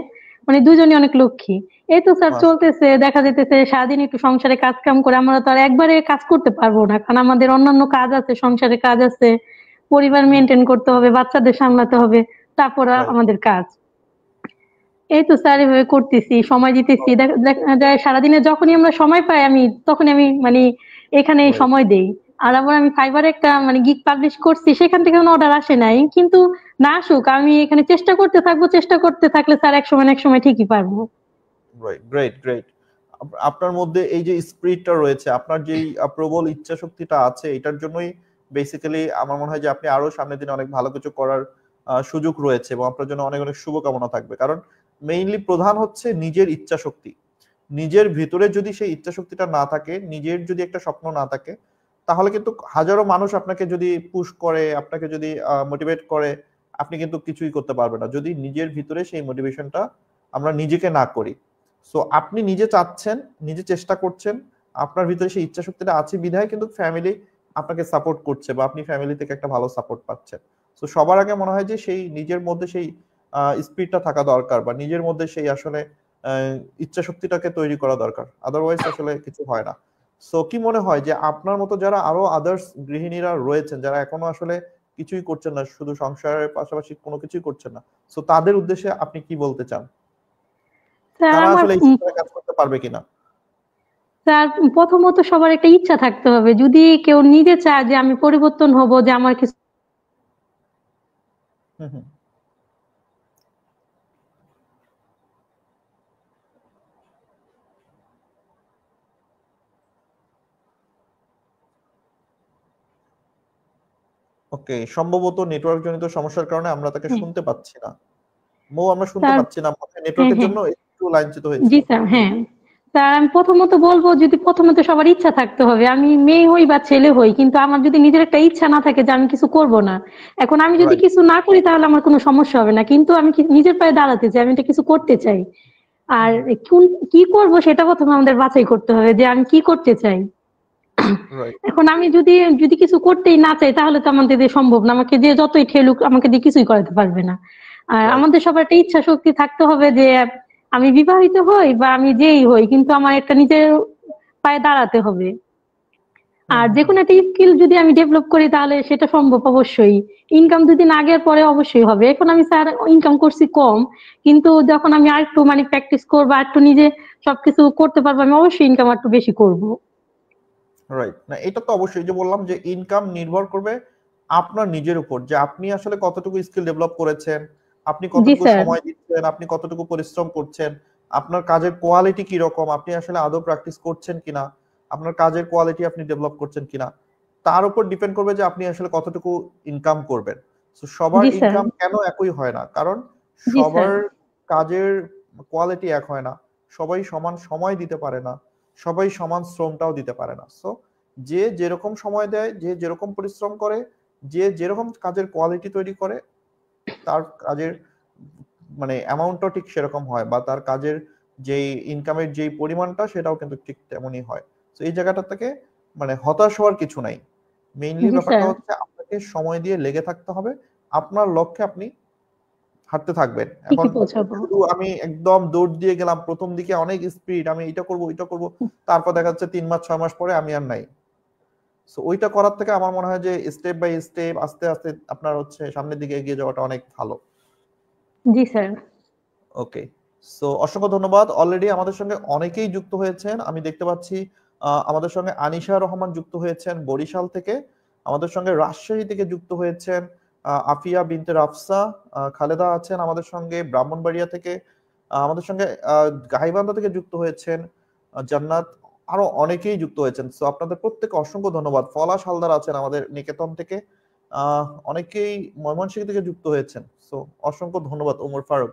মানে দুজনই অনেক লক্ষ্মী। এই তো স্যার মাশাআল্লাহ। চলতেছে, দেখা যাইতেছে সারাদিন একটু সংসারে কাজ কাম করে। আমরা তো আর একবারে কাজ করতে পারবো না, কারণ আমাদের অন্যান্য কাজ আছে, সংসারে কাজ আছে, পরিবার মেনটেন করতে হবে, বাচ্চাদের সামলাতে হবে। তারপর রাইট। আমাদের কাজ। এই তো স্যার এভাবে করতেছি, সময় দিতেছি। দেখা যায় সারাদিনে যখনই আমরা সময় পাই আমি তখনই আমি মানে এখানে রাইট। সময় দেই। আর আবার আমি ফাইবারে একটা মানে গিগ পাবলিশ করছি, সেখান থেকে কোনো অর্ডার আসে নাই, কিন্তু না আসুক আমি এখানে চেষ্টা করতে থাকবো, চেষ্টা করতে থাকলে স্যার এক সময় না এক সময় ঠিকই পারবো। Right, great, great. আপনার মধ্যে এই যে স্পিরিটটা রয়েছে, আপনার যেই প্রবল ইচ্ছা শক্তিটা আছে, এটার জন্যই বেসিক্যালি আমার মনে হয় যে আপনি আরো সামনের দিনে অনেক ভালো কিছু করার সুযোগ রয়েছে, এবং আপনার জন্য অনেক অনেক শুভকামনা থাকবে। কারণ মেইনলি প্রধান হচ্ছে নিজের ইচ্ছা শক্তি। নিজের ভিতরে যদি সেই ইচ্ছা শক্তিটা না থাকে, নিজের যদি একটা স্বপ্ন না থাকে, তাহলে কিন্তু হাজারো মানুষ আপনাকে যদি পুশ করে, আপনাকে যদি মোটিভেট করে, আপনি কিন্তু কিছুই করতে পারবেন না যদি নিজের ভিতরে সেই মোটিভেশনটা আমরা নিজেকে না করি। সো আপনি নিজে চাচ্ছেন, নিজে চেষ্টা করছেন, আপনার ভিতরে সেই ইচ্ছা শক্তিটা আছে বিধায় কিন্তু ফ্যামিলি আপনাকে সাপোর্ট করছে, বা আপনি ফ্যামিলি থেকে একটা ভালো সাপোর্ট পাচ্ছেন। তো সবার আগে মনে হয় যে সেই নিজের মধ্যে সেই স্পিডটা থাকা দরকার, বা নিজের মধ্যে সেই আসলে ইচ্ছা শক্তিটাকে তৈরি করা দরকার, আদারওয়াইজ আসলে কিছু হয় না। সো কি মনে হয় যে আপনার মতো যারা আরো আদার্স গৃহিণীরা রয়েছেন, যারা এখনো আসলে কিছুই করছেন না, শুধু সংসারের পাশাপাশি কোনো কিছুই করছেন না, সো তাদের উদ্দেশ্যে আপনি কি বলতে চান? স্যার তারা আমার আসলে এই সেক্টরে কাজ করতে পারবে কিনা? স্যার প্রথমত সবার একটা ইচ্ছা থাকতে হবে। যদি কেউ নিজে চায় যে আমি পরিবর্তন হব, যে আমার কিছু হুম, হুম। ওকে, সম্ভবত নেটওয়ার্ক জনিত সমস্যার কারণে আমরা তাকে হ্যাঁ শুনতে পাচ্ছি না। আমরা শুনতে স্যার, পাচ্ছি না, হ্যাঁ নেটওয়ার্কের হ্যাঁ, জন্য একটু লাইনচ্যুত হয়েছিল। জি স্যার, হ্যাঁ স্যার আমি প্রথমত বলবো, যদি প্রথমত সবার ইচ্ছা থাকতে হবে। আমি মেয়ে হই বা ছেলে হই, কিন্তু আমার যদি নিজের একটা ইচ্ছা না থাকে যে আমি কিছু করব না, এখন আমি যদি রাইট। কিছু না করি তাহলে আমার কোনো সমস্যা হবে না, কিন্তু আমি নিজের পায়ে দাঁড়াতে চাই, আমি এটা কিছু করতে চাই। আর কি করব সেটা প্রথমে আমাদের বাছাই করতে হবে যে আমি কি করতে চাই। রাইট। এখন আমি যদি যদি কিছু করতেই না চাই তাহলে তো আমাদের দিয়ে সম্ভব না, আমাকে দিয়ে যতই ঠেলুক আমাকে দিয়ে কিছুই করাতে পারবে না। আর রাইট। আমাদের সবার একটা ইচ্ছা শক্তি থাকতে হবে যে আমি বিবাহিত হই বা আমি যেই হই, কিন্তু আমার একটা নিজের পায়ে দাঁড়াতে হবে। হুম, আর হুম, যে হুম। কোনো একটা স্কিল যদি আমি ডেভেলপ করি তাহলে সেটা সম্ভব অবশ্যই। ইনকাম দুদিন আগের পরে অবশ্যই হবে। এখন আমি স্যার ইনকাম করছি কম, কিন্তু যখন আমি আর একটু মানে প্র্যাকটিস করবো, আর একটু নিজে সবকিছু করতে পারবো, আমি অবশ্যই ইনকাম আর একটু বেশি করবো। রাইট, না এটা তো অবশ্যই, যে বললাম যে ইনকাম নির্ভর করবে আপনার নিজের উপর, যে আপনি আসলে কতটুকু স্কিল ডেভেলপ করেছেন, আপনি জি কতটুকু স্যার। সময় দিচ্ছেন, আপনি কতটুকু পরিশ্রম করছেন, আপনার কাজের কোয়ালিটি কি রকম, আপনি আসলে আদৌ প্র্যাকটিস করছেন কিনা, আপনার কাজের কোয়ালিটি আপনি ডেভেলপ করছেন কিনা, তার উপর ডিপেন্ড করবে যে আপনি আসলে কতটুকু ইনকাম করবেন। তো সবার জি স্যার। ইনকাম কেন একই হয় না, কারণ জি স্যার। সবার কাজের কোয়ালিটি এক হয় না, সবাই সমান সময় দিতে পারে না, সবাই সমান শ্রমটাও দিতে পারে না। সো যে যেরকম সময় দেয়, যে যেরকম পরিশ্রম করে, যে যেরকম কাজের কোয়ালিটি তৈরি করে, তার কাজের মানে অ্যামাউন্টটাও ঠিক সেরকম হয়, বা তার কাজের যেই ইনকামের যেই পরিমাণটা সেটাও কিন্তু ঠিক তেমনই হয়। তো এই জায়গাটা থেকে মানে হতাশ হওয়ার কিছু নাই। মেইনলি জি ব্যাপারটা স্যার। হচ্ছে আপনাকে সময় দিয়ে লেগে থাকতে হবে, আপনার লক্ষ্যে আপনি হাঁটতে থাকবেন। এখন ঠিকই পৌঁছাবো। শুধু আমি একদম দৌড় দিয়ে গেলাম, প্রথম দিকে অনেক স্পিড, আমি এটা করব ওইটা করব, তারপর দেখা যাচ্ছে 3 মাস 6 মাস পরে আমি আর নাই। সো ওইটা করার থেকে আমার মনে হয় যে স্টেপ বাই স্টেপ আস্তে আস্তে আপনার হচ্ছে সামনের দিকে এগিয়ে যাওয়াটা অনেক ভালো। জি স্যার। ওকে, সো অসংখ্য ধন্যবাদ। অলরেডি আমাদের সঙ্গে অনেকেই যুক্ত হয়েছেন, আমি দেখতে পাচ্ছি। আমাদের সঙ্গে আনিশা রহমান যুক্ত হয়েছেন বরিশাল থেকে, আমাদের সঙ্গে রাজশাহী থেকে যুক্ত হয়েছেন আফিয়া বিনতে রাফসা, খালেদা আছেন আমাদের সঙ্গে ব্রাহ্মণবাড়িয়া থেকে, আমাদের সঙ্গে গাইবান্ধা থেকে যুক্ত হয়েছেন জান্নাত, আরো অনেকেই যুক্ত হয়েছেন। সো আপনাদের প্রত্যেককে অসংখ্য ধন্যবাদ। পলাশ হালদার আছেন আমাদের নিকেতন থেকে, অনেকেই ময়মনসিংহ থেকে যুক্ত হয়েছেন। সো অসংখ্য ধন্যবাদ ওমর ফারুক।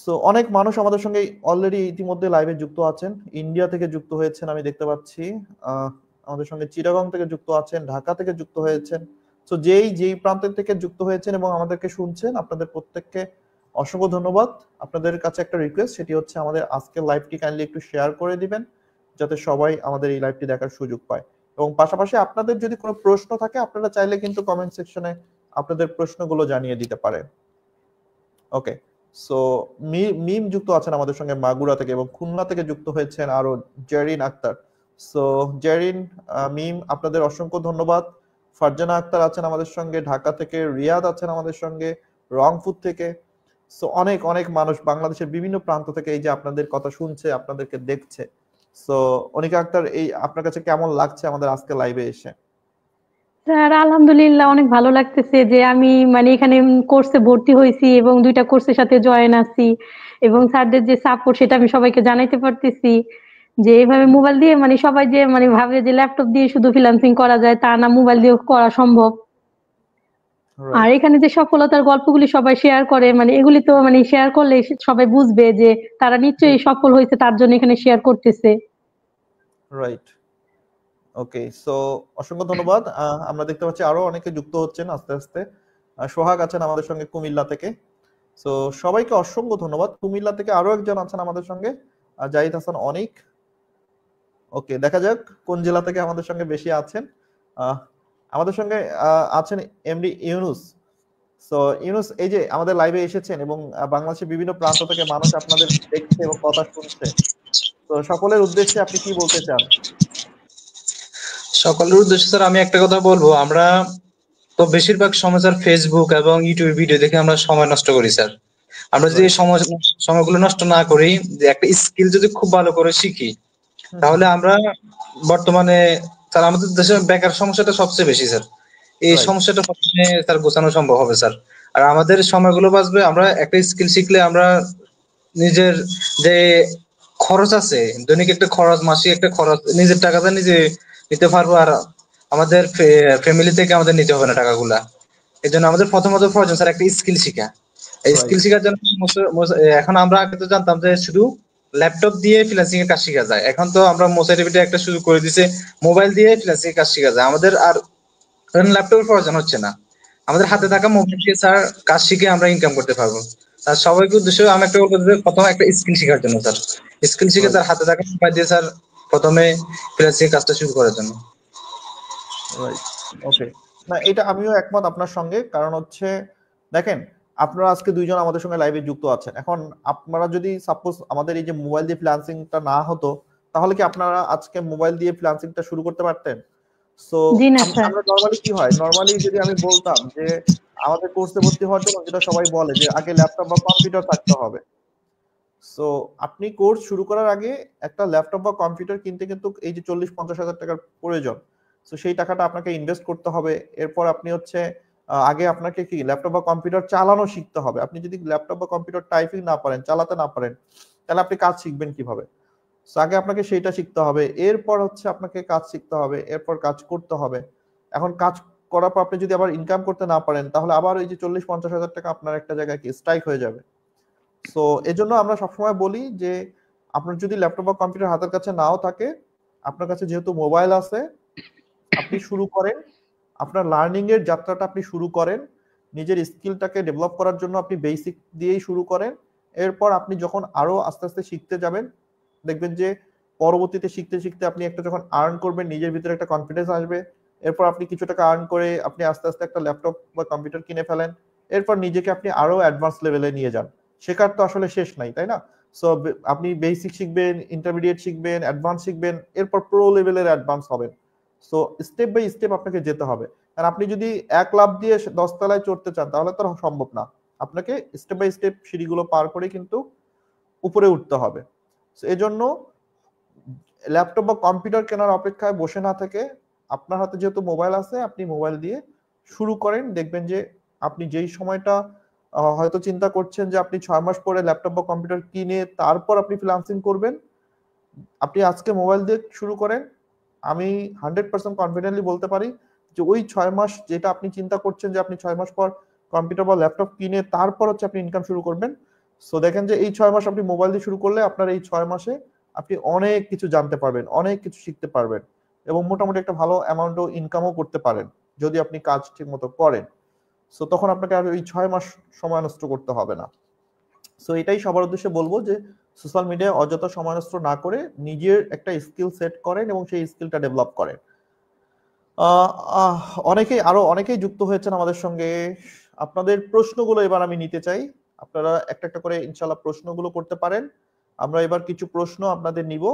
সো অনেক মানুষ আমাদের সঙ্গে অলরেডি ইতিমধ্যে লাইভে যুক্ত আছেন, ইন্ডিয়া থেকে যুক্ত হয়েছেন আমি দেখতে পাচ্ছি, আহ, আমাদের সঙ্গে চিটাগং থেকে যুক্ত আছেন, ঢাকা থেকে যুক্ত হয়েছেন। সো যেই যেই প্রান্তের থেকে যুক্ত হয়েছেন এবং আমাদেরকে শুনছেন, আপনাদের প্রত্যেককে অসংখ্য ধন্যবাদ। আপনাদের কাছে একটা রিকোয়েস্ট, সেটি হচ্ছে আমাদের আজকের লাইভটি কাইন্ডলি একটু শেয়ার করে দিবেন, যাতে সবাই আমাদের এই লাইভটি দেখার সুযোগ পায়। এবং পাশাপাশি আপনাদের যদি কোনো প্রশ্ন থাকে, আপনারা চাইলে কিন্তু কমেন্ট সেকশনে আপনাদের প্রশ্নগুলো জানিয়ে দিতে পারেন। ওকে, সো মিম যুক্ত আছেন আমাদের সঙ্গে মাগুরা থেকে, এবং খুলনা থেকে যুক্ত হয়েছেন আরো জেরিন আক্তার। সো জেরিন, মিম, আপনাদের অসংখ্য ধন্যবাদ। ফারজানা আক্তার আছেন আমাদের সঙ্গে ঢাকা থেকে, রিয়াদ আছেন আমাদের সঙ্গে, রংপুর থেকে। সো অনেক অনেক মানুষ বাংলাদেশের বিভিন্ন প্রান্ত থেকে এই যে আপনাদের কথা শুনছে, আপনাদেরকে দেখছে। সো অনিকা আক্তার, এই আপনার কাছে কেমন লাগছে আমাদের আজকে লাইভে এসে? স্যার আলহামদুলিল্লাহ অনেক ভালো লাগতেছে যে আমি মানে এখানে কোর্সে ভর্তি হয়েছি এবং 2টা কোর্সের সাথে জয়েন আছি, এবং স্যারদের যে সাপোর্ট সেটা আমি সবাইকে জানাইতে পারতেছি যে এভাবে মোবাইল দিয়ে মানে সবাই যে মানে ভাবে যে ল্যাপটপ দিয়ে শুধু ফ্রিল্যান্সিং করা যায়, তা না, মোবাইল দিয়েও করা সম্ভব। আর রাইট, এখানে যে সফলতার গল্পগুলি সবাই শেয়ার করে, মানে এগুলি তো মানে শেয়ার করলে সবাই বুঝবে যে তারা নিশ্চয়ই সফল হয়েছে, তার জন্য এখানে শেয়ার করতেছে। রাইট। ওকে, সো অসংখ্য ধন্যবাদ। আমরা দেখতে পাচ্ছি আরো অনেকে যুক্ত হচ্ছেন আস্তে আস্তে। সোহাগ আছেন আমাদের সঙ্গে কুমিল্লা থেকে। সো সবাইকে অসংখ্য ধন্যবাদ। কুমিল্লা থেকে আরো একজন আছেন আমাদের সঙ্গে, জাহিদ হাসান অনিক। ওকে, দেখা যাক কোন জেলা থেকে আমাদের সঙ্গে বেশি আছেন। আহ, আমাদের সঙ্গে আছেন এমডি ইউনুস। সো ইউনুস, এই যে আমাদের লাইভে এসেছেন এবং বাংলাদেশের বিভিন্ন প্রান্ত থেকে মানুষ আপনাদের দেখছে এবং কথা শুনছে। তো সকলের উদ্দেশ্যে আপনি কি বলতে চান? সকলের উদ্দেশ্যে স্যার আমি একটা কথা বলবো, আমরা তো বেশিরভাগ সময় স্যার ফেসবুক এবং ইউটিউব ভিডিও দেখে আমরা সময় নষ্ট করি স্যার। আমরা যদি এই রাইট। সময়গুলো নষ্ট না করি, যে একটা স্কিল যদি খুব ভালো করে শিখি, তাহলে আমরা বর্তমানে স্যার আমাদের দেশে বেকার সমস্যাটা সবচেয়ে বেশি স্যার। এই রাইট, সমস্যাটা প্রথমে স্যার গোছানো সম্ভব হবে স্যার। আর আমাদের সময়গুলো বাঁচবে, আমরা একটা স্কিল শিখলে আমরা নিজের যে খরচ আছে, দৈনিক একটা খরচ, মাসিক একটা খরচ, নিজের টাকাটা নিজে নিতে পারবো। আর আমাদের ফ্যামিলি থেকে আমাদের নিতে হবে না টাকাগুলা। এই জন্য আমাদের প্রথমত প্রয়োজন স্যার একটা স্কিল শিখা। এই স্কিল রাইট, শেখার জন্য এখন আমরা আগে তো জানতাম যে শুধু ল্যাপটপ দিয়ে ফ্রিল্যান্সিং এর কাজ শেখা যায়, এখন তো আমরা মোসাইটিভিটি একটা সুযোগ করে দিছে, মোবাইল দিয়ে ফ্রিল্যান্সিং এর কাজ শেখা যায়। আমাদের আর ল্যাপটপের প্রয়োজন হচ্ছে না, আমাদের হাতে থাকা মোবাইল দিয়ে স্যার কাজ শিখে আমরা ইনকাম করতে পারবো। আর সবাইকে উদ্দেশ্য আমি একটা বলবো যে প্রথমে একটা স্কিল শেখার জন্য স্যার, স্কিল শিখে রাইট, তার হাতে থাকা মোবাইল দিয়ে স্যার প্রথমে ফ্রিল্যান্সিং কাজটা শুরু করার জন্য। রাইট। ওকে, না এটা আমিও একমত আপনার সঙ্গে। কারণ হচ্ছে দেখেন, আপনারা আজকে দুইজন আমাদের সঙ্গে লাইভে যুক্ত আছেন। এখন আপনারা যদি সাপোজ আমাদের এই যে মোবাইল দিয়ে ফ্রিল্যান্সিংটা না হতো, তাহলে কি আপনারা আজকে মোবাইল দিয়ে ফ্রিল্যান্সিংটা শুরু করতে পারতেন? সো জি না স্যার। আমরা নরমালি কি হয়, নরমালি যদি আমি বলতাম যে আমাদের কোর্সে ভর্তি হওয়ার জন্য যেটা সবাই বলে যে আগে ল্যাপটপ বা কম্পিউটার থাকতে হবে। সো আপনি কোর্স শুরু করার আগে একটা ল্যাপটপ বা কম্পিউটার কিনতে কিন্তু এই যে 40-50 হাজার টাকার প্রয়োজন। সো সেই টাকাটা আপনাকে ইনভেস্ট করতে হবে। এরপর আপনি হচ্ছে আগে আপনাকে কি ল্যাপটপ বা কম্পিউটার চালানো শিখতে হবে। আপনি যদি ল্যাপটপ বা কম্পিউটার টাইপিং না পারেন, চালাতে না পারেন, তাহলে আপনি কাজ শিখবেন কিভাবে? সো আগে আপনাকে সেইটা শিখতে হবে। এরপর হচ্ছে আপনাকে কাজ শিখতে হবে, এরপর কাজ করতে হবে। এখন কাজ করার পর আপনি যদি আবার ইনকাম করতে না পারেন, তাহলে আবার ওই যে 40-50 হাজার টাকা আপনার একটা জায়গায় কি স্ট্রাইক হয়ে যাবে। সো এজন্য আমরা সবসময় বলি যে আপনার যদি ল্যাপটপ বা কম্পিউটার হাতের কাছে নাও থাকে, আপনার কাছে যেহেতু মোবাইল আছে, আপনি শুরু করেন। আপনার লার্নিং এর যাত্রাটা আপনি শুরু করেন। নিজের স্কিলটাকে ডেভেলপ করার জন্য আপনি বেসিক দিয়েই শুরু করেন। এরপর আপনি যখন আরো আস্তে আস্তে শিখতে যাবেন, দেখবেন যে পরবর্তীতে শিখতে শিখতে আপনি একটা যখন আর্ন করবেন, নিজের ভিতরে একটা কনফিডেন্স আসবে। এরপর আপনি কিছু টাকা আর্ন করে আপনি আস্তে আস্তে একটা ল্যাপটপ বা কম্পিউটার কিনে ফেলেন। এরপর নিজেকে আপনি আরো অ্যাডভান্স লেভেলে নিয়ে যান। শেখার তো আসলে শেষ নাই, তাই না? সো আপনি বেসিক শিখবেন, ইন্টারমিডিয়েট শিখবেন, অ্যাডভান্স শিখবেন, এরপর প্রো লেভেলের অ্যাডভান্স হবেন। সো স্টেপ বাই স্টেপ আপনাকে যেতে হবে। আর আপনি যদি এক লাফ দিয়ে 10 তলায় চড়তে চান, তাহলে তো সম্ভব না। আপনাকে স্টেপ বাই স্টেপ সিঁড়িগুলো পার করে কিন্তু উপরে উঠতে হবে। এই জন্য ল্যাপটপ বা কম্পিউটার কেনার অপেক্ষায় বসে না থেকে, আপনার হাতে যেহেতু মোবাইল আছে, আপনি মোবাইল দিয়ে শুরু করেন। দেখবেন যে আপনি যেই সময়টা হয়তো চিন্তা করছেন যে আপনি 6 মাস পরে ল্যাপটপ বা কম্পিউটার কিনে তারপর আপনি ফ্রিল্যান্সিং করবেন, আপনি আজকে মোবাইল দিয়ে শুরু করেন। আমি 100% কনফিডেন্টলি বলতে পারি যে ওই 6 মাস যেটা আপনি চিন্তা করছেন যে আপনি 6 মাস পর কম্পিউটার বা ল্যাপটপ কিনে তারপর হচ্ছে আপনি ইনকাম শুরু করবেন, সো দেখেন যে এই 6 মাস আপনি মোবাইল দিয়ে শুরু করলে আপনার এই 6 মাসে আপনি অনেক কিছু জানতে পারবেন, অনেক কিছু শিখতে পারবেন, এবং মোটামুটি একটা ভালো অ্যামাউন্ট ইনকামও করতে পারেন যদি আপনি কাজ ঠিক মতো করেন। সো তখন আপনাকে আর ওই 6 মাস সময় নষ্ট করতে হবে না। সো এটাই সবার উদ্দেশ্যে বলবো যে সোশ্যাল মিডিয়ায় অযথা সময় নষ্ট না করে নিজের একটা স্কিল সেট করেন এবং সেই স্কিলটা ডেভেলপ করেন। আহ, আহ, অনেকেই যুক্ত হয়েছেন আমাদের সঙ্গে। আপনাদের প্রশ্নগুলো এবার আমি নিতে চাই। আপনারা একটা একটা করে ইনশাল্লাহ প্রশ্নগুলো করতে পারেন। আমরা এবার কিছু প্রশ্ন আপনাদের নিব।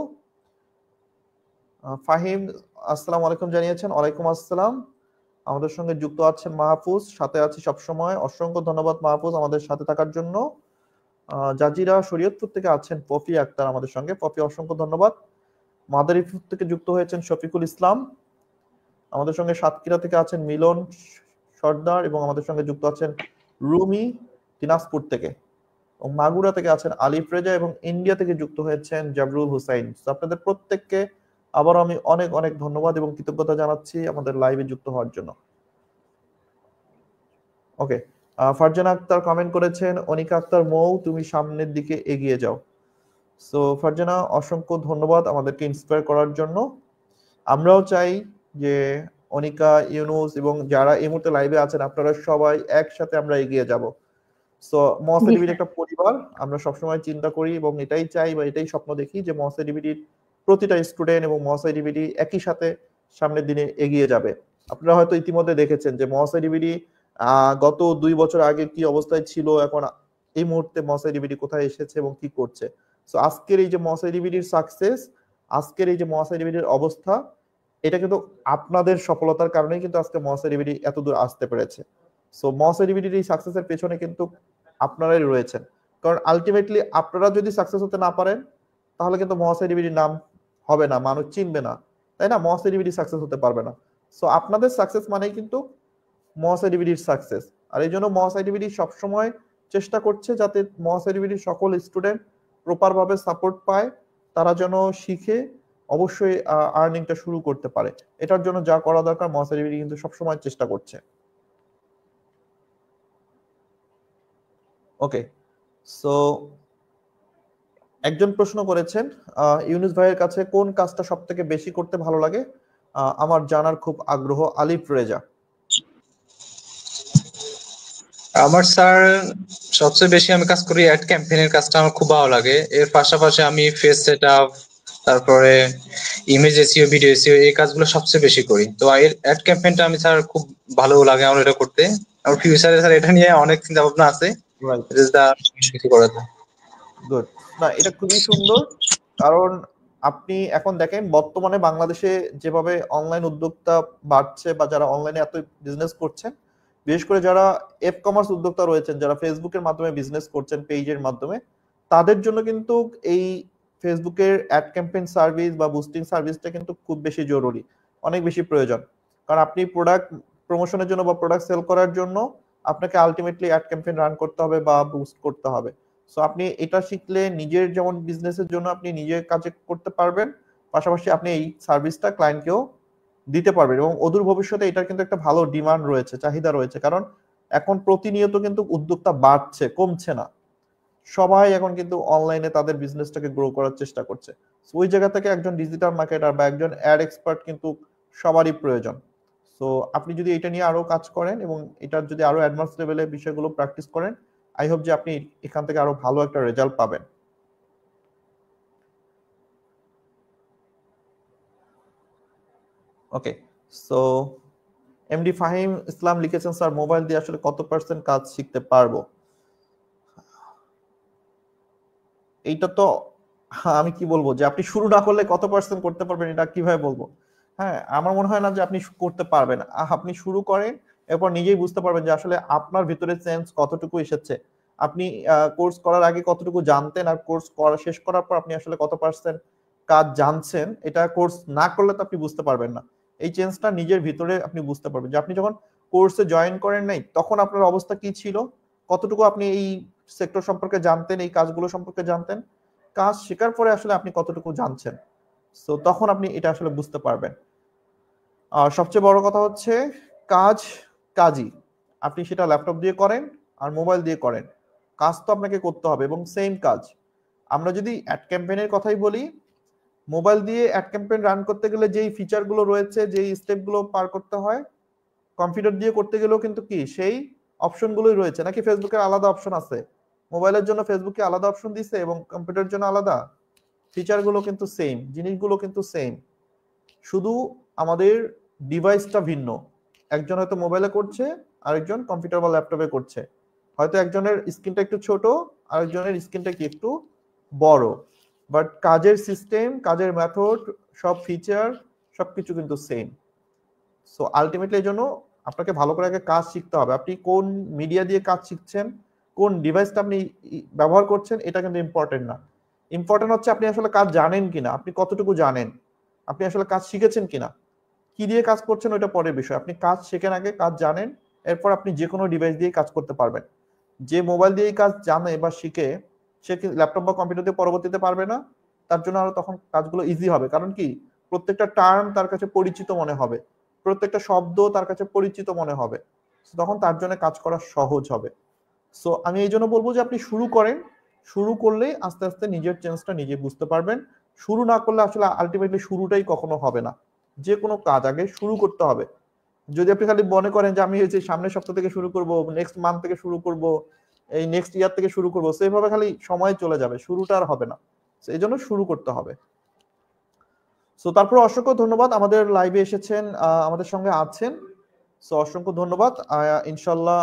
ফাহিম আসসালামু আলাইকুম জানিয়েছেন। ওয়ালাইকুম আসসালাম। আমাদের সঙ্গে যুক্ত আছেন মাহফুজ, সাথে আছি সবসময়। অসংখ্য ধন্যবাদ মাহফুজ আমাদের সাথে থাকার জন্য। জাজিরা শরীয়তপুর থেকে আছেন পপি আক্তার আমাদের সঙ্গে। পপি, অসংখ্য ধন্যবাদ। মাদারীপুর থেকে যুক্ত হয়েছেন শফিকুল ইসলাম। আমাদের সঙ্গে সাতক্ষীরা থেকে আছেন মিলন সর্দার এবং আমাদের সঙ্গে যুক্ত আছেন রুমি দিনাজপুর থেকে। মাগুরা থেকে আছেন আলিফ রেজা এবং ইন্ডিয়া থেকে যুক্ত হয়েছেন জাবরুল হুসাইন। আপনাদের প্রত্যেককে আবার আমি অনেক অনেক ধন্যবাদ এবং কৃতজ্ঞতা জানাচ্ছি আমাদের লাইভে যুক্ত হওয়ার জন্য। ওকে, ফারজানা আক্তার কমেন্ট করেছেন, অনিকা আক্তার মৌ তুমি সামনের দিকে এগিয়ে যাও। সো ফারজানা, অসংখ্য ধন্যবাদ আমাদেরকে ইন্সপায়ার করার জন্য। আমরাও চাই যে অনিকা, ইউনুস এবং যারা এই মুহূর্তে লাইভে আছেন আপনারা সবাই একসাথে আমরা এগিয়ে যাব। সো মহাসেডিবির একটা পরিবার আমরা সবসময় চিন্তা করি এবং এটাই চাই বা এটাই স্বপ্ন দেখি যে মহাসেডিবিটির প্রতিটা স্টুডেন্ট এবং মহাসেডিবিটি একই সাথে সামনের দিনে এগিয়ে যাবে। আপনারা হয়তো ইতিমধ্যে দেখেছেন যে মহাসেডিবিটি গত 2 বছর আগে কি অবস্থায় ছিল, এখন এই মুহূর্তে মহাসেডিবিটি কোথায় এসেছে এবং কি করছে। সো আজকের এই যে মহাসেডিবিটির সাকসেস, আজকের এই যে মহাসেডিবিটির অবস্থা, এটা কিন্তু আপনাদের সফলতার কারণেই কিন্তু আজকে মহাসেডিবিটি এত দূর আসতে পেরেছে। সো মহাসেডিবিটির এই সাকসেসের পেছনে কিন্তু আপনারাই রয়েছেন, কারণ আলটিমেটলি আপনারা যদি সাকসেস হতে না পারেন তাহলে কিন্তু মহাসেডিবিটির নাম হবে না, মানুষ চিনবে না, তাই না? মহাসেডিবিটি সাকসেস হতে পারবে না। সো আপনাদের সাকসেস মানেই কিন্তু মহাসেডিবিটির সাকসেস। আর এই জন্য মহাসেডিবিটি সবসময় চেষ্টা করছে যাতে মহাসেডিবিটির সকল স্টুডেন্ট প্রপার ভাবে সাপোর্ট পায়, তারা যেন শিখে অবশ্যই আর্নিংটা শুরু করতে পারে। এটার জন্য যা করা দরকার মহাসেডিবিটি কিন্তু সবসময় চেষ্টা করছে। ওকে, সো একজন প্রশ্ন করেছেন, ইউনুস ভাইয়ের কাছে কোন কাজটা সব থেকে বেশি করতে ভালো লাগে? আমার জানার খুব আগ্রহ। আলিফ রেজা। আমার স্যার সবচেয়ে বেশি আমি কাজ করি অ্যাড ক্যাম্পেইনের কাজটা আমার খুব ভালো লাগে। এর পাশাপাশি আমি ফেস সেটআপ, তারপরে ইমেজ এসইও, ভিডিও এসইও এই কাজগুলো সবচেয়ে বেশি করি। তো এর অ্যাড ক্যাম্পেইনটা আমি স্যার খুব ভালো লাগে আমার এটা করতে। আমার ফিউচারে স্যার এটা নিয়ে অনেক চিন্তা ভাবনা আছে। রাইট, এটা করাতে গুড। না, এটা খুবই সুন্দর, কারণ আপনি এখন দেখেন বর্তমানে বাংলাদেশে যেভাবে অনলাইন উদ্যোক্তা বাড়ছে বা যারা অনলাইনে এত বিজনেস করছেন, বিশেষ করে যারা এফ কমার্স উদ্যোক্তা রয়েছেন, যারা ফেসবুকের মাধ্যমে বিজনেস করছেন পেজের মাধ্যমে, তাদের জন্য কিন্তু এই ফেসবুকের অ্যাড ক্যাম্পেইন সার্ভিস বা বুস্টিং সার্ভিসটা কিন্তু খুব বেশি জরুরি, অনেক বেশি প্রয়োজন। কারণ আপনি প্রোডাক্ট প্রমোশনের জন্য বা প্রোডাক্ট সেল করার জন্য আপনাকে আলটিমেটলি অ্যাড ক্যাম্পেইন রান করতে হবে বা বুস্ট করতে হবে। সো আপনি এটা শিখলে নিজের যেমন বিজনেসের জন্য আপনি নিজের কাজে করতে পারবেন, পাশাপাশি আপনি এই সার্ভিসটা ক্লায়েন্টকেও দিতে পারবেন এবং অদূর ভবিষ্যতে এটার কিন্তু একটা ভালো ডিমান্ড রয়েছে, চাহিদা রয়েছে। কারণ এখন প্রতিনিয়ত কিন্তু উদ্যোক্তা বাড়ছে, কমছে না। সবাই এখন কিন্তু অনলাইনে তাদের বিজনেসটাকে গ্রো করার চেষ্টা করছে। সো ওই জায়গা থেকে একজন ডিজিটাল মার্কেটার বা একজন অ্যাড এক্সপার্ট কিন্তু সবারই প্রয়োজন। সো আপনি যদি এটা নিয়ে আরো কাজ করেন এবং এটার যদি আরো অ্যাডভান্স লেভেলে বিষয়গুলো প্র্যাকটিস করেন, আই হোপ যে আপনি এখান থেকে আরো ভালো একটা রেজাল্ট পাবেন। ওকে, সো এমডি ফাহিম ইসলাম লিখেছেন, স্যার মোবাইল দিয়ে আসলে কত % কাজ শিখতে পারবো? এইটা তো আমি কি বলবো, যে আপনি শুরু না করলে কত % করতে পারবেন এটা কিভাবে বলবো? হ্যাঁ, আমার মনে হয় না যে আপনি করতে পারবেন। আপনি শুরু করেন, এরপর নিজেই বুঝতে পারবেন যে আসলে আপনার ভিতরে সেন্স কতটুকু এসেছে। আপনি কোর্স করার আগে কতটুকু জানতেন আর কোর্স করা শেষ করার পর আপনি আসলে কত % কাজ জানছেন, এটা কোর্স না করলে তো আপনি বুঝতে পারবেন না। এই চেঞ্জটা নিজের ভিতরে আপনি বুঝতে পারবেন যে আপনি যখন কোর্সে জয়েন করেন নাই তখন আপনার অবস্থা কি ছিল, কতটুকু আপনি এই সেক্টর সম্পর্কে জানতেন, এই কাজগুলো সম্পর্কে জানতেন, কাজ শেখার পরে আসলে আপনি কতটুকু জানছেন। সো তখন আপনি এটা আসলে বুঝতে পারবেন। আর সবচেয়ে বড় কথা হচ্ছে কাজ কাজই, আপনি সেটা ল্যাপটপ দিয়ে করেন আর মোবাইল দিয়ে করেন, কাজ তো আপনাকে করতে হবে এবং সেম কাজ। আমরা যদি অ্যাড ক্যাম্পেইনের কথাই বলি, মোবাইল দিয়ে অ্যাড ক্যাম্পেইন রান করতে গেলে যেই ফিচারগুলো রয়েছে, যেই স্টেপগুলো পার করতে হয়, কম্পিউটার দিয়ে করতে গেলেও কিন্তু কি সেই অপশনগুলোই রয়েছে। নাকি ফেসবুকের আলাদা অপশন আছে? মোবাইলের জন্য ফেসবুকে আলাদা অপশন দিছে এবং কম্পিউটারের জন্য আলাদা। ফিচারগুলো কিন্তু সেম, জিনিসগুলো কিন্তু সেম, শুধু আমাদের ডিভাইসটা ভিন্ন। একজন হয়তো মোবাইলে করছে, আরেকজন কম্পিউটার বা ল্যাপটপে করছে। হয়তো একজনের স্ক্রিনটা একটু ছোট, আরেকজনের স্ক্রিনটা কি একটু বড়, বাট কাজের সিস্টেম, কাজের মেথড, সব ফিচার সবকিছু কিন্তু সেম। সো আলটিমেটলি এই জন্য আপনাকে ভালো করে আগে কাজ শিখতে হবে। আপনি কোন মিডিয়া দিয়ে কাজ শিখছেন, কোন ডিভাইসটা আপনি ব্যবহার করছেন, এটা কিন্তু ইম্পর্টেন্ট না। ইম্পর্টেন্ট হচ্ছে আপনি আসলে কাজ জানেন কিনা, আপনি কতটুকু জানেন, আপনি আসলে কাজ শিখেছেন কিনা। কি দিয়ে কাজ করছেন ওইটা পরের বিষয়, আপনি কাজ শেখেন আগে, কাজ জানেন, এরপর আপনি যে কোনো ডিভাইস দিয়ে কাজ করতে পারবেন। যে মোবাইল দিয়ে কাজ জানে বা শিখে, সে ল্যাপটপ বা কম্পিউটার দিয়ে পরবর্তীতে পারবে না। তার জন্য আরো তখন কাজগুলো ইজি হবে, কারণ কি প্রত্যেকটা টার্ম তার কাছে পরিচিত মনে হবে, প্রত্যেকটা শব্দ তার কাছে পরিচিত মনে হবে, তখন তার জন্য কাজ করা সহজ হবে। সো আমি এই জন্য বলবো যে আপনি শুরু করেন, শুরু করলে আস্তে আস্তে নিজের চেঞ্জটা নিজে বুঝতে পারবেন। শুরু না করলে আসলে আলটিমেটলি শুরুটাই কখনো হবে না। যে কোনো কাজ আগে শুরু করতে হবে। যদি আপনি খালি মনে করেন যে আমি এই যে সামনের সপ্তাহ থেকে শুরু করব, নেক্সট মান্থ থেকে শুরু করব, এই নেক্সট ইয়ার থেকে শুরু করব, সেইভাবে খালি সময় চলে যাবে, শুরুটা আর হবে না। এই জন্য শুরু করতে হবে। সো তারপর অসংখ্য ধন্যবাদ, আমাদের লাইভে এসেছেন, আমাদের সঙ্গে আছেন। সো অসংখ্য ধন্যবাদ। ইনশাল্লাহ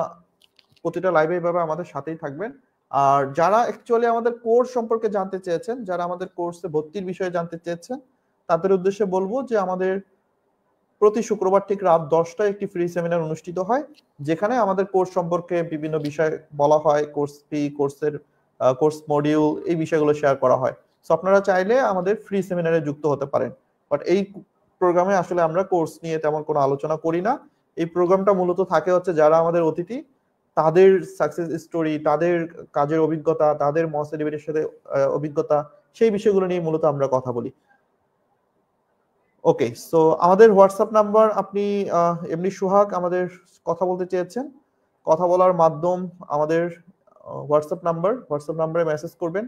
প্রতিটা লাইভে এইভাবে আমাদের সাথেই থাকবেন। আর যারা অ্যাকচুয়ালি আমাদের কোর্স সম্পর্কে জানতে চেয়েছেন, যারা আমাদের কোর্সে ভর্তির বিষয়ে জানতে চেয়েছেন, তাদের উদ্দেশ্যে বলবো যে আমাদের প্রতি শুক্রবার ঠিক রাত 10টায় একটি ফ্রি সেমিনার অনুষ্ঠিত হয়, যেখানে আমাদের কোর্স সম্পর্কে বিভিন্ন বিষয় বলা হয়, কোর্স ফি, কোর্স মডিউল, এই বিষয়গুলো শেয়ার করা হয়। সো আপনারা চাইলে আমাদের ফ্রি সেমিনারে যুক্ত হতে পারেন। বাট এই প্রোগ্রামে আসলে আমরা কোর্স নিয়ে তেমন কোনো আলোচনা করি না। এই প্রোগ্রামটা মূলত থাকে হচ্ছে যারা আমাদের অতিথি, তাদের সাকসেস স্টোরি, তাদের কাজের অভিজ্ঞতা, তাদের মস এলিভেটের সাথে অভিজ্ঞতা, সেই বিষয়গুলো নিয়ে মূলত আমরা কথা বলি। ওকে, সো আমাদের হোয়াটসঅ্যাপ নাম্বার, আপনি এমনি সোহাগ আমাদের কথা বলতে চেয়েছেন, কথা বলার মাধ্যম আমাদের হোয়াটসঅ্যাপ নাম্বারে মেসেজ করবেন,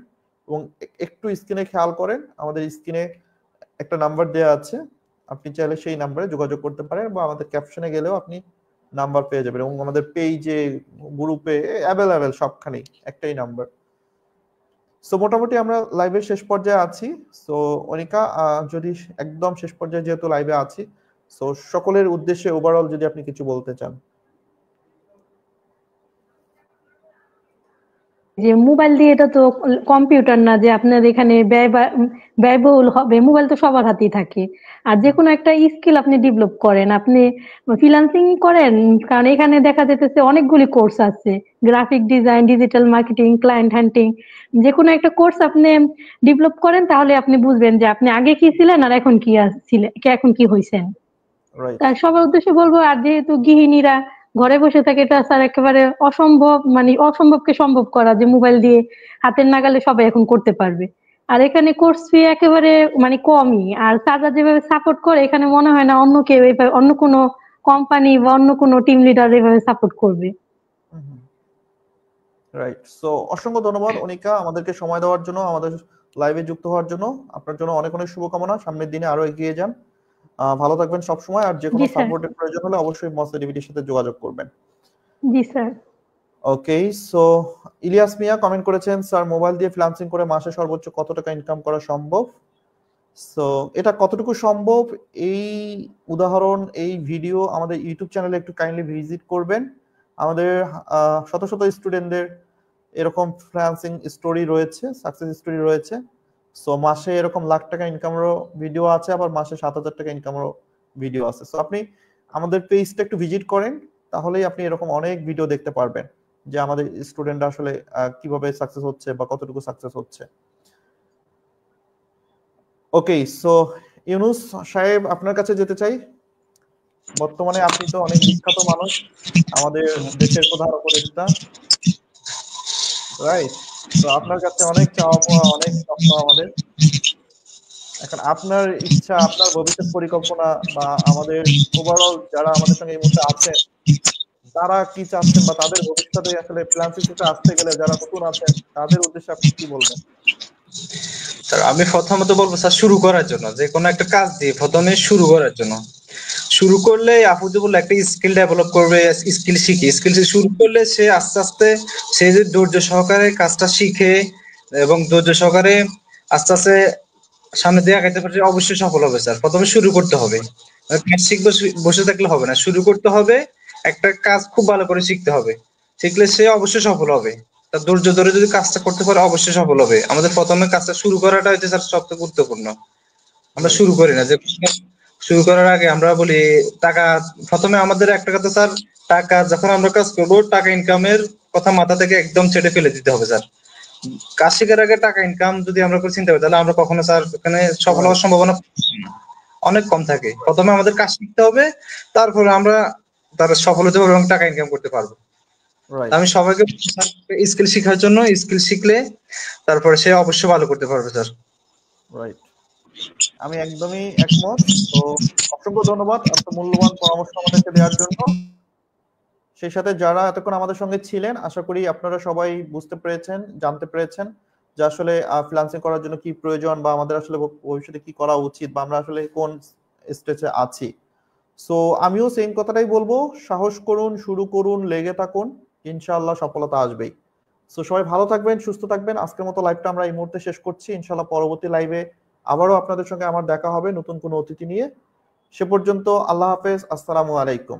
এবং একটু স্ক্রিনে খেয়াল করেন, আমাদের স্ক্রিনে একটা নাম্বার দেওয়া আছে, আপনি চাইলে সেই নাম্বারে যোগাযোগ করতে পারেন, বা আমাদের ক্যাপশনে গেলেও আপনি নাম্বার পেয়ে যাবেন, এবং আমাদের পেজে, গ্রুপে অ্যাভেলেবেল সবখানেই একটাই নাম্বার। সো মোটামুটি আমরা লাইভের শেষ পর্যায়ে আছি। সো অনিকা, যদি একদম শেষ পর্যায়ে যেহেতু লাইভে আছি, সো সকলের উদ্দেশ্যে ওভারঅল যদি আপনি কিছু বলতে চান। যে মোবাইল দিয়ে, এটা তো কম্পিউটার না যে আপনার এখানে ব্যয়বহুল হবে। মোবাইল তো সবার হাতেই থাকে। আর যে কোনো একটা স্কিল আপনি ডেভেলপ করেন, আপনি ফ্রিল্যান্সিং করেন, কারণ এখানে দেখা যেতেছে অনেকগুলি কোর্স আছে, graphic design, digital marketing, client হান্টিং। যে কোনো একটা কোর্স আপনি ডেভেলপ করেন, তাহলে আপনি বুঝবেন যে আপনি আগে কি ছিলেন আর এখন কি ছিলেন, এখন কি হয়েছেন। তার সবার উদ্দেশ্যে বলবো, আর যেহেতু গৃহিণীরা ঘরে বসে থাকে, এটা স্যার একেবারে অসম্ভব, মানে অসম্ভবকে সম্ভব করা, যে মোবাইল দিয়ে হাতের নাগালে সবাই এখন করতে পারবে। আর এখানে কোর্স ফি একেবারে মানে কমই, আর স্যাররা যেভাবে সাপোর্ট করে, এখানে মনে হয় না অন্য কেউ এইভাবে, অন্য কোনো কোম্পানি বা অন্য কোনো টিম লিডার এভাবে সাপোর্ট করবে। রাইট। সো অসংখ্য ধন্যবাদ অনিকা, আমাদেরকে সময় দেওয়ার জন্য, আমাদের লাইভে যুক্ত হওয়ার জন্য। আপনার জন্য অনেক অনেক শুভকামনা, সামনের দিনে আরো এগিয়ে যান, ভালো থাকবেন সব সময়। আর যে কোনো সাপোর্টের প্রয়োজন হলে অবশ্যই মস এডিভিটির সাথে যোগাযোগ করবেন। জি স্যার। ওকে, সো ইলিয়াস মিয়া কমেন্ট করেছেন, স্যার মোবাইল দিয়ে ফ্রিল্যান্সিং করে মাসে সর্বোচ্চ কত টাকা ইনকাম করা সম্ভব? সো এটা কতটুকু সম্ভব, এই উদাহরণ, এই ভিডিও আমাদের ইউটিউব চ্যানেলে একটু কাইন্ডলি ভিজিট করবেন। আমাদের শত শত স্টুডেন্টদের এরকম ফ্রিল্যান্সিং স্টোরি রয়েছে, সাকসেস স্টোরি রয়েছে। সো মাসে এরকম লাখ টাকা ইনকামেরও ভিডিও আছে, আবার মাসে 7,000 টাকা ইনকামেরও ভিডিও আছে। সো আপনি আমাদের পেজটা একটু ভিজিট করেন, তাহলেই আপনি এরকম অনেক ভিডিও দেখতে পারবেন যে আমাদের স্টুডেন্টরা আসলে কিভাবে সাকসেস হচ্ছে বা কতটুকু সাকসেস হচ্ছে। ওকে, সো ইউনুস সাহেব, আপনার কাছে যেতে চাই। বর্তমানে আপনি তো অনেক বিখ্যাত মানুষ, আমাদের দেশের প্রধান উপদেষ্টা, রাইট? তো আপনার কাছে অনেক চাওয়া পাওয়া, অনেক স্বপ্ন আমাদের। এখন আপনার ইচ্ছা, আপনার ভবিষ্যৎ পরিকল্পনা, বা আমাদের ওভারঅল যারা আমাদের সঙ্গে এই মুহূর্তে আছেন, তারা কি চাচ্ছেন, বা তাদের ভবিষ্যতে আসলে ফ্রিল্যান্সিং সেক্টরে আসতে গেলে যারা নতুন আছেন, তাদের উদ্দেশ্যে আপনি কি বলবেন? স্যার আমি প্রথমত বলবো স্যার, শুরু করার জন্য, যে কোনো একটা কাজ দিয়ে প্রথমে শুরু করার জন্য, শুরু করলে আপু যে বললো একটা স্কিল ডেভেলপ করবে, স্কিল শিখে, স্কিল শুরু করলে সে আস্তে আস্তে সে যে ধৈর্য সহকারে কাজটা শিখে এবং ধৈর্য সহকারে আস্তে আস্তে সামনে দিয়ে আগাইতে পারলে অবশ্যই সফল হবে স্যার। প্রথমে শুরু করতে হবে, কাজ শিখবে বসে থাকলে হবে না, শুরু করতে হবে, একটা কাজ খুব ভালো করে শিখতে হবে, শিখলে সে অবশ্যই সফল হবে। তার ধৈর্য ধরে যদি কাজটা করতে পারে অবশ্যই সফল হবে। আমাদের প্রথমে কাজটা শুরু করাটা হচ্ছে স্যার সবচেয়ে গুরুত্বপূর্ণ। আমরা শুরু করি না, যে শুরু করার আগে আমরা বলি টাকা, প্রথমে আমাদের একটা কথা স্যার, টাকা যখন আমরা কাজ করব টাকা ইনকামের কথা মাথা থেকে একদম ছেড়ে ফেলে দিতে হবে স্যার। কাজ শেখার আগে টাকা ইনকাম যদি আমরা করে চিন্তা করি, তাহলে আমরা কখনো স্যার এখানে সফল হওয়ার সম্ভাবনা অনেক কম থাকে। প্রথমে আমাদের কাজ শিখতে হবে, তারপরে আমরা তার সফল হতে পারবো এবং টাকা ইনকাম করতে পারবো। রাইট আমি সবাইকে স্কিল শেখার জন্য, স্কিল শিখলে তারপরে সে অবশ্যই ভালো করতে পারবে স্যার। রাইট, আমি একদমই একমত। তো অসংখ্য ধন্যবাদ আপনার মূল্যবান পরামর্শ আমাদেরকে দেওয়ার জন্য। সেই সাথে যারা এতক্ষণ আমাদের সঙ্গে ছিলেন, আশা করি আপনারা সবাই বুঝতে পেরেছেন, জানতে পেরেছেন যে আসলে ফ্রিল্যান্সিং করার জন্য কি প্রয়োজন, বা আমাদের আসলে ভবিষ্যতে কি করা উচিত, বা আমরা আসলে কোন স্টেজে আছি। সো আমিও সেম কথাটাই বলবো, সাহস করুন, শুরু করুন, লেগে থাকুন, ইনশাআল্লাহ সফলতা আসবেই। সো সবাই ভালো থাকবেন, সুস্থ থাকবেন। আজকের মতো লাইভটা আমরা এই মুহূর্তে শেষ করছি। ইনশাআল্লাহ পরবর্তী লাইভে আবারও আপনাদের সঙ্গে আমার দেখা হবে নতুন কোনো অতিথি নিয়ে। সে পর্যন্ত আল্লাহ হাফেজ, আসসালামু আলাইকুম।